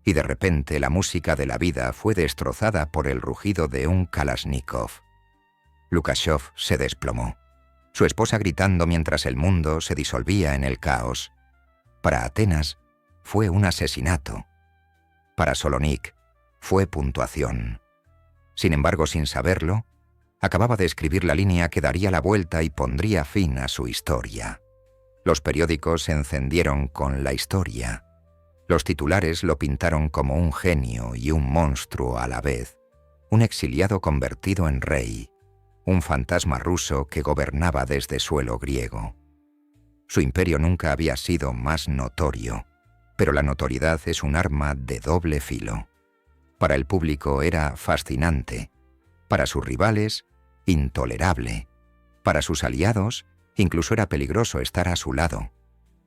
y de repente la música de la vida fue destrozada por el rugido de un Kalashnikov. Lukashov se desplomó, su esposa gritando mientras el mundo se disolvía en el caos. Para Atenas fue un asesinato. Para Solonik fue puntuación. Sin embargo, sin saberlo, acababa de escribir la línea que daría la vuelta y pondría fin a su historia. Los periódicos se encendieron con la historia. Los titulares lo pintaron como un genio y un monstruo a la vez, un exiliado convertido en rey, un fantasma ruso que gobernaba desde suelo griego. Su imperio nunca había sido más notorio, pero la notoriedad es un arma de doble filo. Para el público era fascinante, para sus rivales, intolerable, para sus aliados, incluso era peligroso estar a su lado,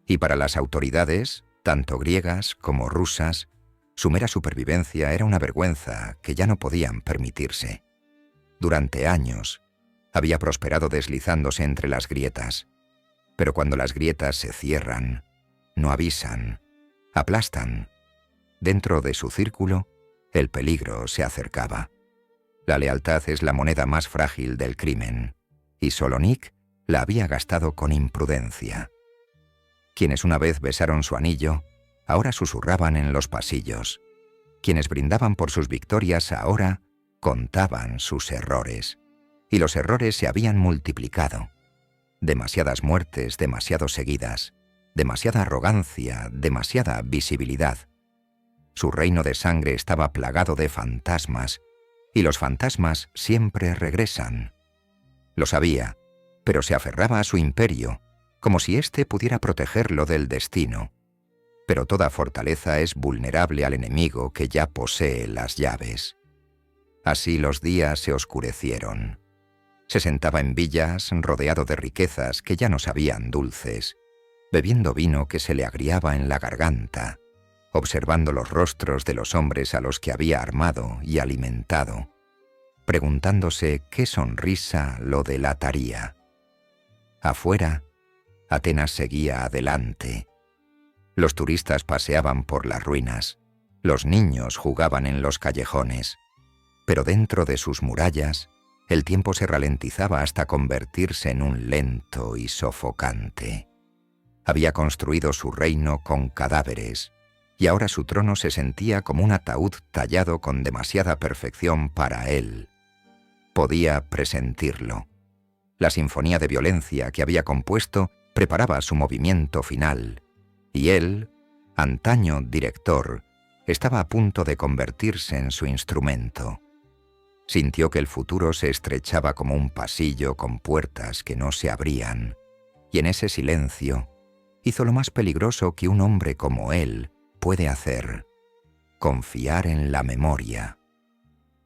y para las autoridades, tanto griegas como rusas, su mera supervivencia era una vergüenza que ya no podían permitirse. Durante años, había prosperado deslizándose entre las grietas, pero cuando las grietas se cierran, no avisan, aplastan. Dentro de su círculo, el peligro se acercaba. La lealtad es la moneda más frágil del crimen, y Solonik la había gastado con imprudencia. Quienes una vez besaron su anillo, ahora susurraban en los pasillos. Quienes brindaban por sus victorias ahora contaban sus errores. Y los errores se habían multiplicado. Demasiadas muertes, demasiado seguidas, demasiada arrogancia, demasiada visibilidad. Su reino de sangre estaba plagado de fantasmas, y los fantasmas siempre regresan. Lo sabía, pero se aferraba a su imperio, como si éste pudiera protegerlo del destino. Pero toda fortaleza es vulnerable al enemigo que ya posee las llaves. Así los días se oscurecieron. Se sentaba en villas, rodeado de riquezas que ya no sabían dulces, bebiendo vino que se le agriaba en la garganta, observando los rostros de los hombres a los que había armado y alimentado, preguntándose qué sonrisa lo delataría. Afuera, Atenas seguía adelante. Los turistas paseaban por las ruinas, los niños jugaban en los callejones, pero dentro de sus murallas, el tiempo se ralentizaba hasta convertirse en un lento y sofocante. Había construido su reino con cadáveres, y ahora su trono se sentía como un ataúd tallado con demasiada perfección para él. Podía presentirlo. La sinfonía de violencia que había compuesto preparaba su movimiento final, y él, antaño director, estaba a punto de convertirse en su instrumento. Sintió que el futuro se estrechaba como un pasillo con puertas que no se abrían, y en ese silencio hizo lo más peligroso que un hombre como él puede hacer: confiar en la memoria.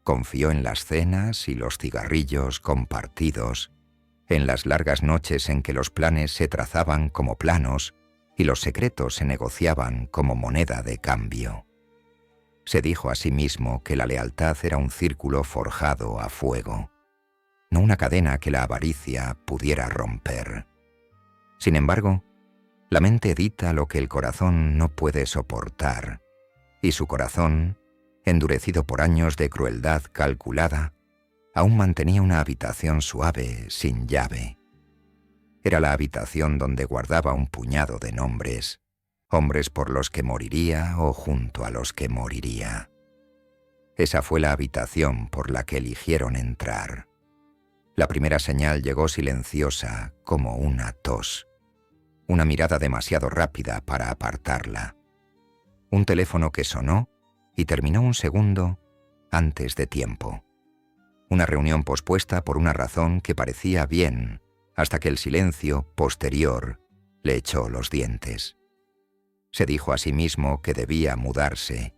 Confió en las cenas y los cigarrillos compartidos, en las largas noches en que los planes se trazaban como planos y los secretos se negociaban como moneda de cambio. Se dijo a sí mismo que la lealtad era un círculo forjado a fuego, no una cadena que la avaricia pudiera romper. Sin embargo, la mente edita lo que el corazón no puede soportar, y su corazón, endurecido por años de crueldad calculada, aún mantenía una habitación suave sin llave. Era la habitación donde guardaba un puñado de nombres, hombres por los que moriría o junto a los que moriría. Esa fue la habitación por la que eligieron entrar. La primera señal llegó silenciosa como una tos, una mirada demasiado rápida para apartarla. Un teléfono que sonó y terminó un segundo antes de tiempo. Una reunión pospuesta por una razón que parecía bien, hasta que el silencio posterior le echó los dientes. Se dijo a sí mismo que debía mudarse,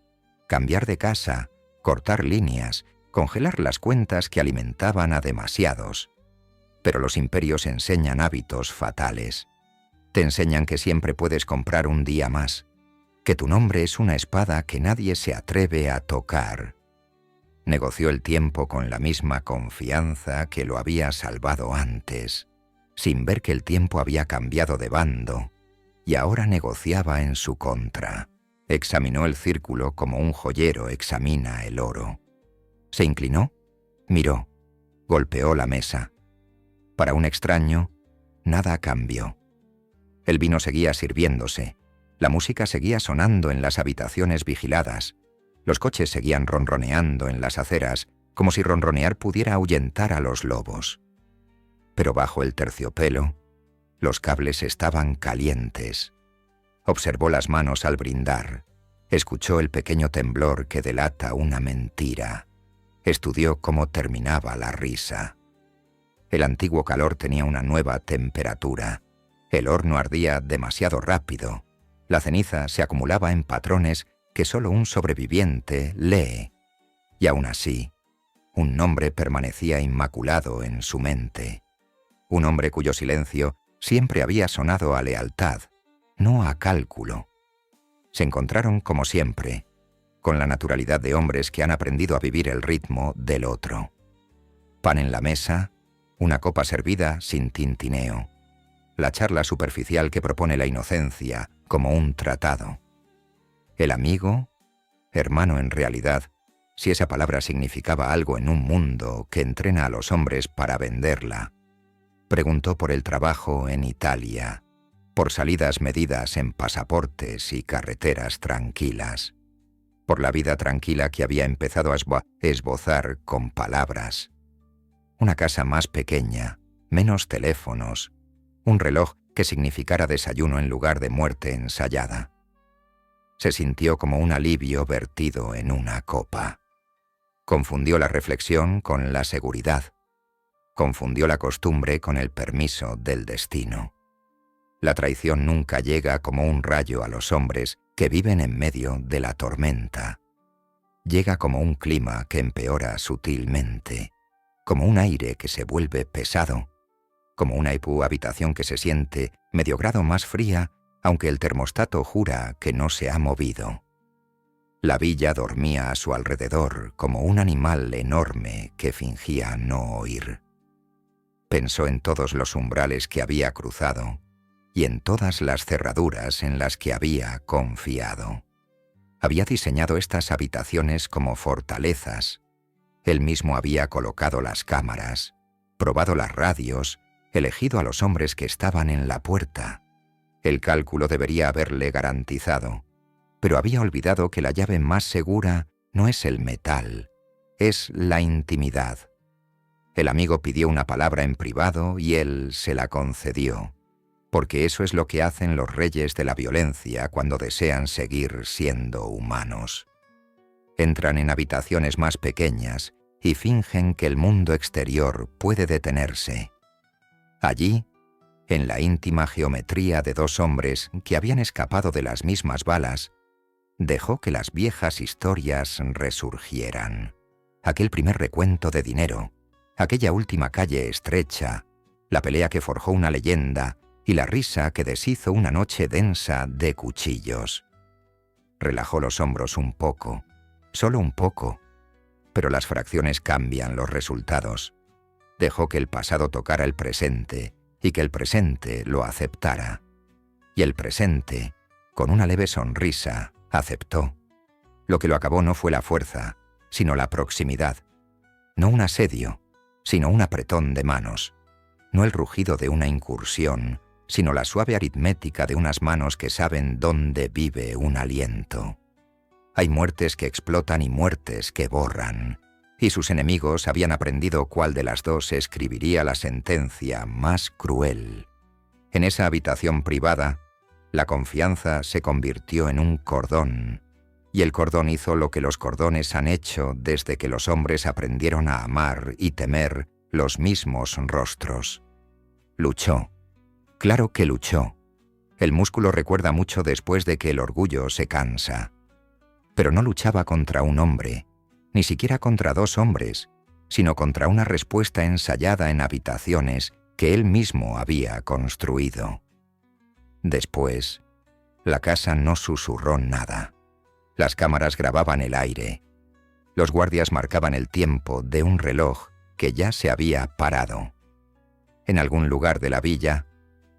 cambiar de casa, cortar líneas, congelar las cuentas que alimentaban a demasiados. Pero los imperios enseñan hábitos fatales. Te enseñan que siempre puedes comprar un día más, que tu nombre es una espada que nadie se atreve a tocar. Negoció el tiempo con la misma confianza que lo había salvado antes, sin ver que el tiempo había cambiado de bando, y ahora negociaba en su contra. Examinó el círculo como un joyero examina el oro. Se inclinó, miró, golpeó la mesa. Para un extraño, nada cambió. El vino seguía sirviéndose, la música seguía sonando en las habitaciones vigiladas, los coches seguían ronroneando en las aceras, como si ronronear pudiera ahuyentar a los lobos. Pero bajo el terciopelo, los cables estaban calientes. Observó las manos al brindar, escuchó el pequeño temblor que delata una mentira, estudió cómo terminaba la risa. El antiguo calor tenía una nueva temperatura. El horno ardía demasiado rápido. La ceniza se acumulaba en patrones que solo un sobreviviente lee. Y aún así, un nombre permanecía inmaculado en su mente. Un hombre cuyo silencio siempre había sonado a lealtad, no a cálculo. Se encontraron como siempre, con la naturalidad de hombres que han aprendido a vivir el ritmo del otro. Pan en la mesa, una copa servida sin tintineo. La charla superficial que propone la inocencia como un tratado. El amigo, hermano en realidad, si esa palabra significaba algo en un mundo que entrena a los hombres para venderla. Preguntó por el trabajo en Italia, por salidas medidas en pasaportes y carreteras tranquilas, por la vida tranquila que había empezado a esbozar con palabras. Una casa más pequeña, menos teléfonos, un reloj que significara desayuno en lugar de muerte ensayada. Se sintió como un alivio vertido en una copa. Confundió la reflexión con la seguridad. Confundió la costumbre con el permiso del destino. La traición nunca llega como un rayo a los hombres que viven en medio de la tormenta. Llega como un clima que empeora sutilmente, como un aire que se vuelve pesado, como una habitación que se siente medio grado más fría, aunque el termostato jura que no se ha movido. La villa dormía a su alrededor como un animal enorme que fingía no oír. Pensó en todos los umbrales que había cruzado y en todas las cerraduras en las que había confiado. Había diseñado estas habitaciones como fortalezas. Él mismo había colocado las cámaras, probado las radios, elegido a los hombres que estaban en la puerta. El cálculo debería haberle garantizado, pero había olvidado que la llave más segura no es el metal, es la intimidad. El amigo pidió una palabra en privado y él se la concedió, porque eso es lo que hacen los reyes de la violencia cuando desean seguir siendo humanos. Entran en habitaciones más pequeñas y fingen que el mundo exterior puede detenerse. Allí, en la íntima geometría de dos hombres que habían escapado de las mismas balas, dejó que las viejas historias resurgieran. Aquel primer recuento de dinero, aquella última calle estrecha, la pelea que forjó una leyenda y la risa que deshizo una noche densa de cuchillos. Relajó los hombros un poco, solo un poco, pero las fracciones cambian los resultados. Dejó que el pasado tocara el presente y que el presente lo aceptara. Y el presente, con una leve sonrisa, aceptó. Lo que lo acabó no fue la fuerza, sino la proximidad. No un asedio, sino un apretón de manos. No el rugido de una incursión, sino la suave aritmética de unas manos que saben dónde vive un aliento. Hay muertes que explotan y muertes que borran, y sus enemigos habían aprendido cuál de las dos escribiría la sentencia más cruel. En esa habitación privada, la confianza se convirtió en un cordón, y el cordón hizo lo que los cordones han hecho desde que los hombres aprendieron a amar y temer los mismos rostros. Luchó. Claro que luchó. El músculo recuerda mucho después de que el orgullo se cansa. Pero no luchaba contra un hombre, ni siquiera contra dos hombres. sino contra una respuesta ensayada en habitaciones que él mismo había construido. Después, la casa no susurró nada. Las cámaras grababan el aire. Los guardias marcaban el tiempo de un reloj que ya se había parado. En algún lugar de la villa,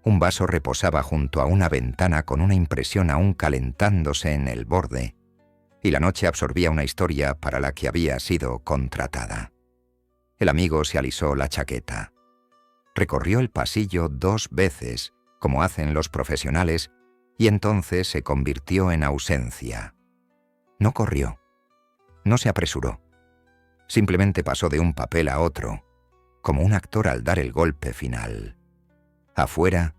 un vaso reposaba junto a una ventana con una impresión aún calentándose en el borde, y la noche absorbía una historia para la que había sido contratada. El amigo se alisó la chaqueta. Recorrió el pasillo 2 veces, como hacen los profesionales, y entonces se convirtió en ausencia. No corrió. No se apresuró. Simplemente pasó de un papel a otro, como un actor al dar el golpe final. Afuera,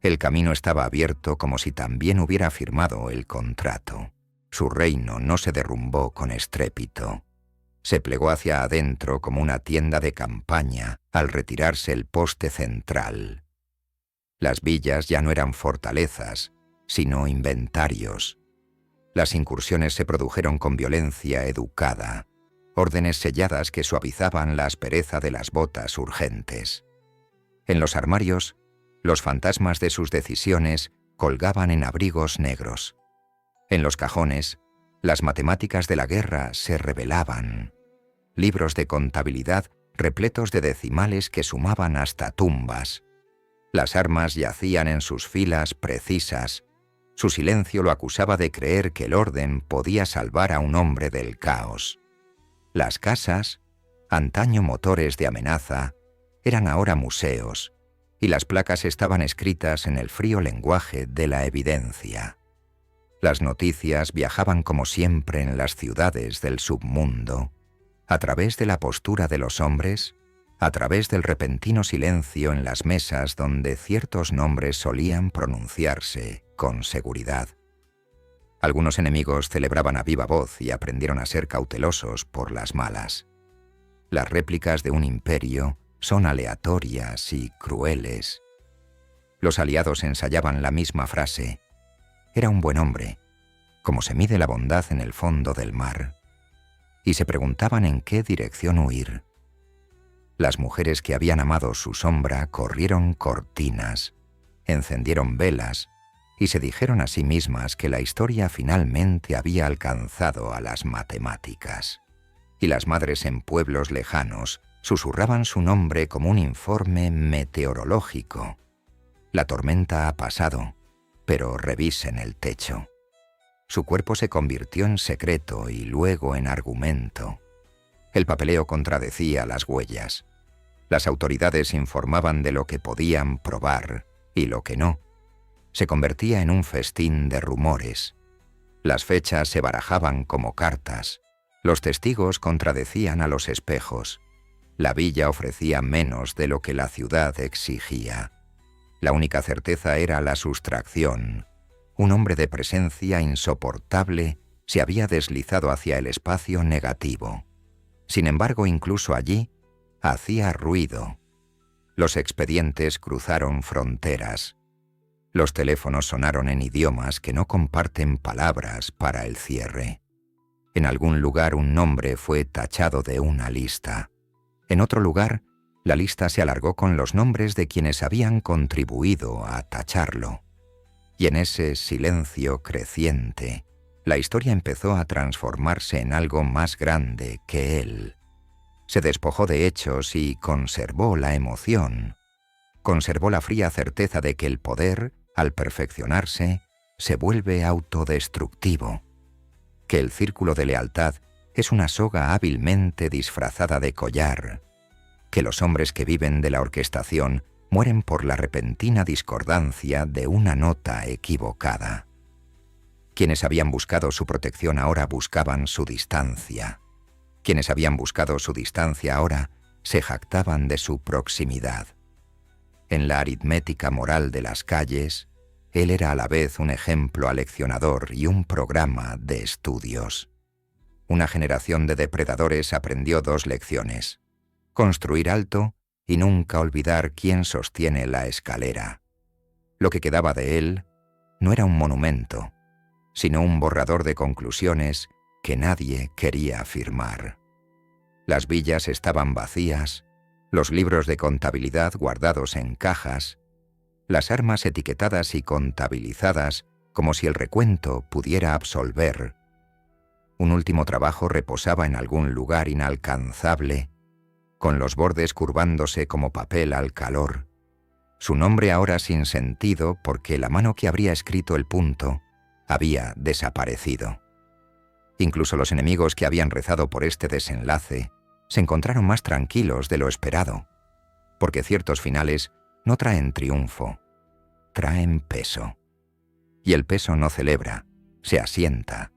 el camino estaba abierto como si también hubiera firmado el contrato. Su reino no se derrumbó con estrépito. Se plegó hacia adentro como una tienda de campaña al retirarse el poste central. Las villas ya no eran fortalezas, sino inventarios. Las incursiones se produjeron con violencia educada, órdenes selladas que suavizaban la aspereza de las botas urgentes. En los armarios, los fantasmas de sus decisiones colgaban en abrigos negros. En los cajones, las matemáticas de la guerra se revelaban. Libros de contabilidad repletos de decimales que sumaban hasta tumbas. Las armas yacían en sus filas precisas. Su silencio lo acusaba de creer que el orden podía salvar a un hombre del caos. Las casas, antaño motores de amenaza, eran ahora museos, y las placas estaban escritas en el frío lenguaje de la evidencia. Las noticias viajaban como siempre en las ciudades del submundo, a través de la postura de los hombres, a través del repentino silencio en las mesas donde ciertos nombres solían pronunciarse con seguridad. Algunos enemigos celebraban a viva voz y aprendieron a ser cautelosos por las malas. Las réplicas de un imperio son aleatorias y crueles. Los aliados ensayaban la misma frase. Era un buen hombre, como se mide la bondad en el fondo del mar. Y se preguntaban en qué dirección huir. Las mujeres que habían amado su sombra corrieron cortinas, encendieron velas y se dijeron a sí mismas que la historia finalmente había alcanzado a las matemáticas. Y las madres en pueblos lejanos susurraban su nombre como un informe meteorológico. La tormenta ha pasado, pero revisen el techo. Su cuerpo se convirtió en secreto y luego en argumento. El papeleo contradecía las huellas. Las autoridades informaban de lo que podían probar y lo que no. Se convertía en un festín de rumores. Las fechas se barajaban como cartas. Los testigos contradecían a los espejos. La villa ofrecía menos de lo que la ciudad exigía. La única certeza era la sustracción. Un hombre de presencia insoportable se había deslizado hacia el espacio negativo. Sin embargo, incluso allí, hacía ruido. Los expedientes cruzaron fronteras. Los teléfonos sonaron en idiomas que no comparten palabras para el cierre. En algún lugar un nombre fue tachado de una lista. En otro lugar, la lista se alargó con los nombres de quienes habían contribuido a tacharlo. Y en ese silencio creciente, la historia empezó a transformarse en algo más grande que él. Se despojó de hechos y conservó la emoción. Conservó la fría certeza de que el poder, al perfeccionarse, se vuelve autodestructivo. Que el círculo de lealtad es una soga hábilmente disfrazada de collar. Que los hombres que viven de la orquestación mueren por la repentina discordancia de una nota equivocada. Quienes habían buscado su protección ahora buscaban su distancia. Quienes habían buscado su distancia ahora se jactaban de su proximidad. En la aritmética moral de las calles, él era a la vez un ejemplo aleccionador y un programa de estudios. Una generación de depredadores aprendió 2 lecciones: construir alto y nunca olvidar quién sostiene la escalera. Lo que quedaba de él no era un monumento, sino un borrador de conclusiones que nadie quería firmar. Las villas estaban vacías, los libros de contabilidad guardados en cajas, las armas etiquetadas y contabilizadas como si el recuento pudiera absolver. Un último trabajo reposaba en algún lugar inalcanzable, con los bordes curvándose como papel al calor. Su nombre ahora sin sentido porque la mano que habría escrito el punto había desaparecido. Incluso los enemigos que habían rezado por este desenlace se encontraron más tranquilos de lo esperado, porque ciertos finales no traen triunfo, traen peso. Y el peso no celebra, se asienta.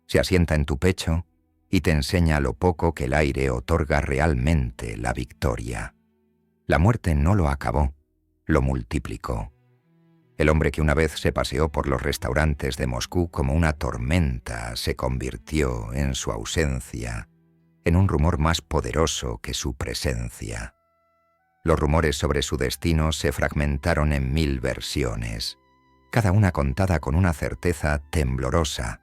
Se asienta en tu pecho y te enseña lo poco que el aire otorga realmente la victoria. La muerte no lo acabó, lo multiplicó. El hombre que una vez se paseó por los restaurantes de Moscú como una tormenta se convirtió, en su ausencia, en un rumor más poderoso que su presencia. Los rumores sobre su destino se fragmentaron en 1000 versiones, cada una contada con una certeza temblorosa.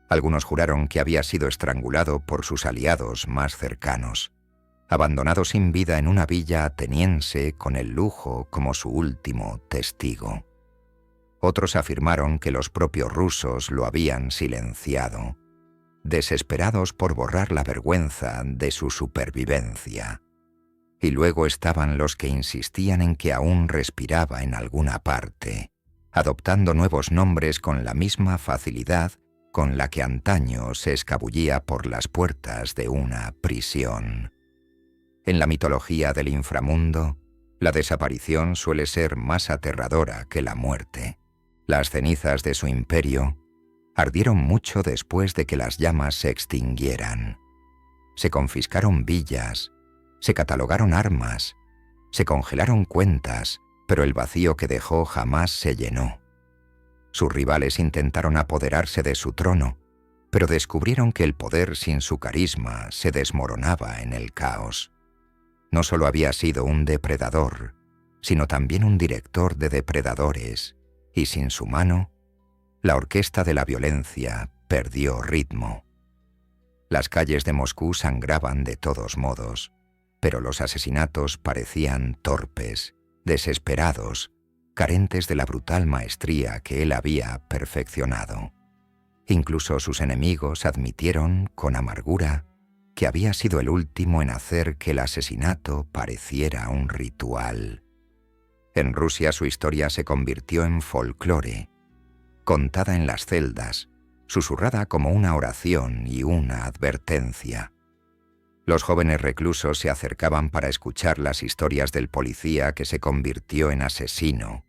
Algunos juraron que había sido estrangulado por sus aliados más cercanos, abandonado sin vida en una villa ateniense con el lujo como su último testigo. Otros afirmaron que los propios rusos lo habían silenciado, desesperados por borrar la vergüenza de su supervivencia. Y luego estaban los que insistían en que aún respiraba en alguna parte, adoptando nuevos nombres con la misma facilidad con la que antaño se escabullía por las puertas de una prisión. En la mitología del inframundo, la desaparición suele ser más aterradora que la muerte. Las cenizas de su imperio ardieron mucho después de que las llamas se extinguieran. Se confiscaron villas, se catalogaron armas, se congelaron cuentas, pero el vacío que dejó jamás se llenó. Sus rivales intentaron apoderarse de su trono, pero descubrieron que el poder sin su carisma se desmoronaba en el caos. No solo había sido un depredador, sino también un director de depredadores, y sin su mano, la orquesta de la violencia perdió ritmo. Las calles de Moscú sangraban de todos modos, pero los asesinatos parecían torpes, desesperados, carentes de la brutal maestría que él había perfeccionado. Incluso sus enemigos admitieron, con amargura, que había sido el último en hacer que el asesinato pareciera un ritual. En Rusia su historia se convirtió en folclore, contada en las celdas, susurrada como una oración y una advertencia. Los jóvenes reclusos se acercaban para escuchar las historias del policía que se convirtió en asesino,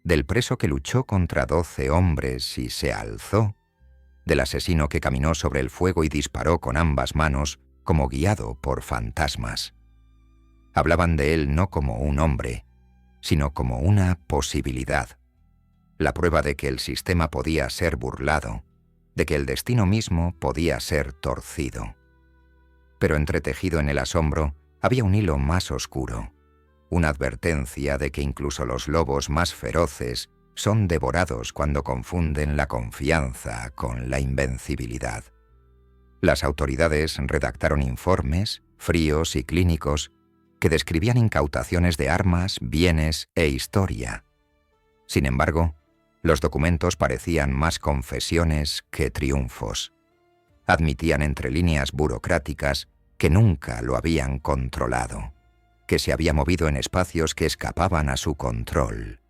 del preso que luchó contra 12 hombres y se alzó, del asesino que caminó sobre el fuego y disparó con ambas manos como guiado por fantasmas. Hablaban de él no como un hombre, sino como una posibilidad, la prueba de que el sistema podía ser burlado, de que el destino mismo podía ser torcido. Pero entretejido en el asombro había un hilo más oscuro, una advertencia de que incluso los lobos más feroces son devorados cuando confunden la confianza con la invencibilidad. Las autoridades redactaron informes, fríos y clínicos, que describían incautaciones de armas, bienes e historia. Sin embargo, los documentos parecían más confesiones que triunfos. Admitían entre líneas burocráticas que nunca lo habían controlado, que se había movido en espacios que escapaban a su control.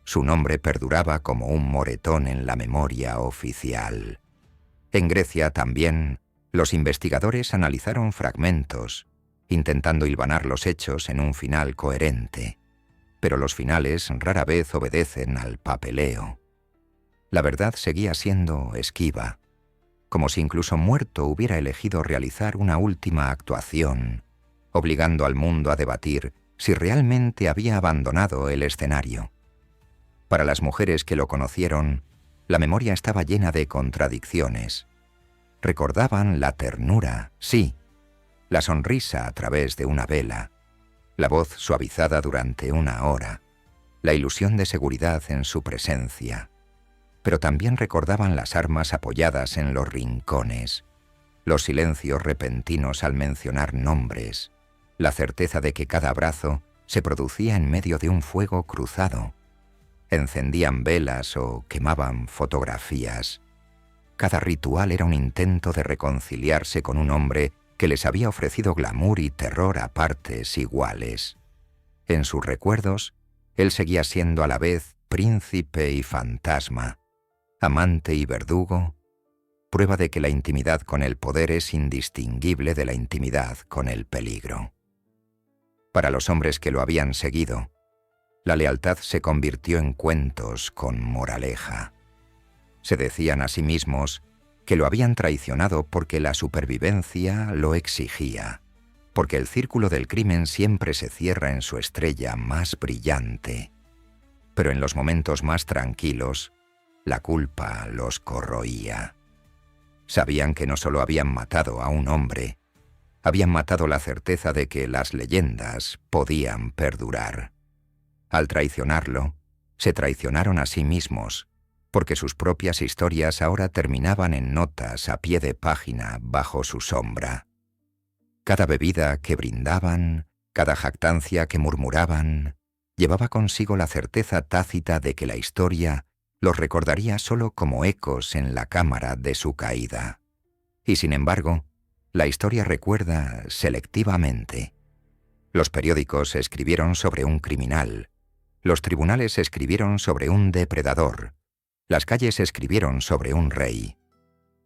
Su nombre perduraba como un moretón en la memoria oficial. En Grecia también, los investigadores analizaron fragmentos, intentando hilvanar los hechos en un final coherente, pero los finales rara vez obedecen al papeleo. La verdad seguía siendo esquiva, como si incluso muerto hubiera elegido realizar una última actuación, obligando al mundo a debatir si realmente había abandonado el escenario. Para las mujeres que lo conocieron, la memoria estaba llena de contradicciones. Recordaban la ternura, sí, la sonrisa a través de una vela, la voz suavizada durante una hora, la ilusión de seguridad en su presencia, pero también recordaban las armas apoyadas en los rincones, los silencios repentinos al mencionar nombres, la certeza de que cada abrazo se producía en medio de un fuego cruzado. Encendían velas o quemaban fotografías. Cada ritual era un intento de reconciliarse con un hombre que les había ofrecido glamour y terror a partes iguales. En sus recuerdos, él seguía siendo a la vez príncipe y fantasma, amante y verdugo, prueba de que la intimidad con el poder es indistinguible de la intimidad con el peligro. Para los hombres que lo habían seguido, la lealtad se convirtió en cuentos con moraleja. Se decían a sí mismos que lo habían traicionado porque la supervivencia lo exigía, porque el círculo del crimen siempre se cierra en su estrella más brillante. Pero en los momentos más tranquilos, la culpa los corroía. Sabían que no solo habían matado a un hombre, habían matado la certeza de que las leyendas podían perdurar. Al traicionarlo, se traicionaron a sí mismos, porque sus propias historias ahora terminaban en notas a pie de página bajo su sombra. Cada bebida que brindaban, cada jactancia que murmuraban, llevaba consigo la certeza tácita de que la historia los recordaría solo como ecos en la cámara de su caída. Y sin embargo, la historia recuerda selectivamente. Los periódicos escribieron sobre un criminal, los tribunales escribieron sobre un depredador, las calles escribieron sobre un rey.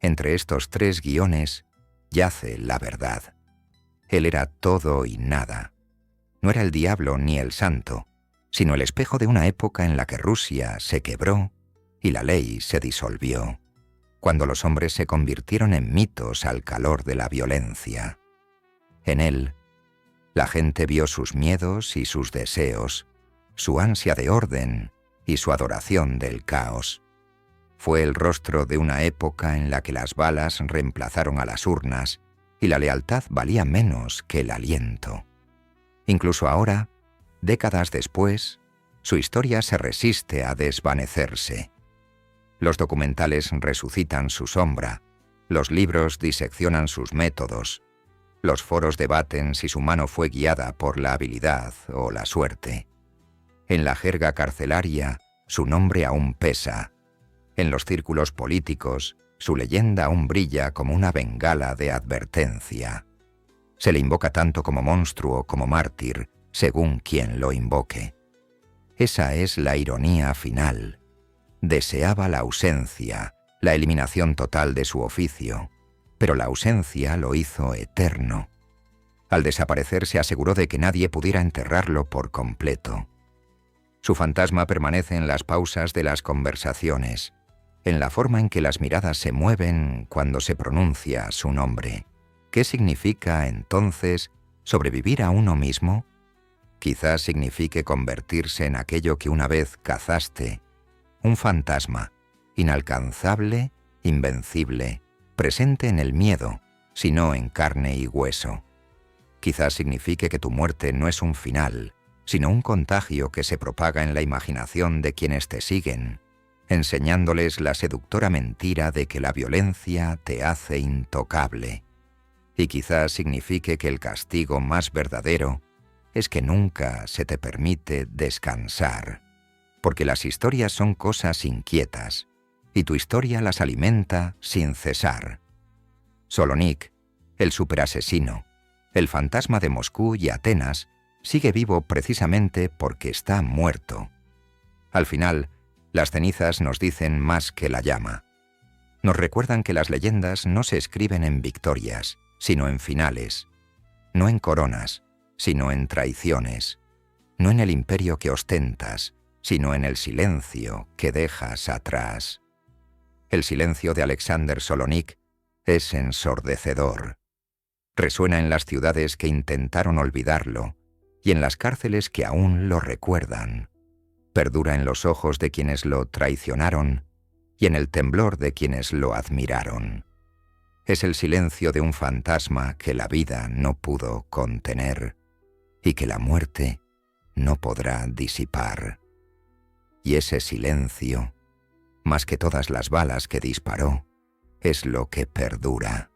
Entre estos tres guiones yace la verdad. Él era todo y nada. No era el diablo ni el santo, sino el espejo de una época en la que Rusia se quebró y la ley se disolvió, cuando los hombres se convirtieron en mitos al calor de la violencia. En él, la gente vio sus miedos y sus deseos, su ansia de orden y su adoración del caos. Fue el rostro de una época en la que las balas reemplazaron a las urnas y la lealtad valía menos que el aliento. Incluso ahora, décadas después, su historia se resiste a desvanecerse. Los documentales resucitan su sombra, los libros diseccionan sus métodos, los foros debaten si su mano fue guiada por la habilidad o la suerte. En la jerga carcelaria, su nombre aún pesa. En los círculos políticos, su leyenda aún brilla como una bengala de advertencia. Se le invoca tanto como monstruo como mártir, según quien lo invoque. Esa es la ironía final. Deseaba la ausencia, la eliminación total de su oficio, pero la ausencia lo hizo eterno. Al desaparecer se aseguró de que nadie pudiera enterrarlo por completo. Su fantasma permanece en las pausas de las conversaciones, en la forma en que las miradas se mueven cuando se pronuncia su nombre. ¿Qué significa, entonces, sobrevivir a uno mismo? Quizás signifique convertirse en aquello que una vez cazaste, un fantasma, inalcanzable, invencible, presente en el miedo, sino en carne y hueso. Quizás signifique que tu muerte no es un final, sino un contagio que se propaga en la imaginación de quienes te siguen, enseñándoles la seductora mentira de que la violencia te hace intocable. Y quizás signifique que el castigo más verdadero es que nunca se te permite descansar, porque las historias son cosas inquietas, y tu historia las alimenta sin cesar. Solonik, el superasesino, el fantasma de Moscú y Atenas, sigue vivo precisamente porque está muerto. Al final, las cenizas nos dicen más que la llama. Nos recuerdan que las leyendas no se escriben en victorias, sino en finales, no en coronas, sino en traiciones, no en el imperio que ostentas, sino en el silencio que dejas atrás. El silencio de Alexander Solonik es ensordecedor. Resuena en las ciudades que intentaron olvidarlo y en las cárceles que aún lo recuerdan. Perdura en los ojos de quienes lo traicionaron y en el temblor de quienes lo admiraron. Es el silencio de un fantasma que la vida no pudo contener y que la muerte no podrá disipar. Y ese silencio, más que todas las balas que disparó, es lo que perdura.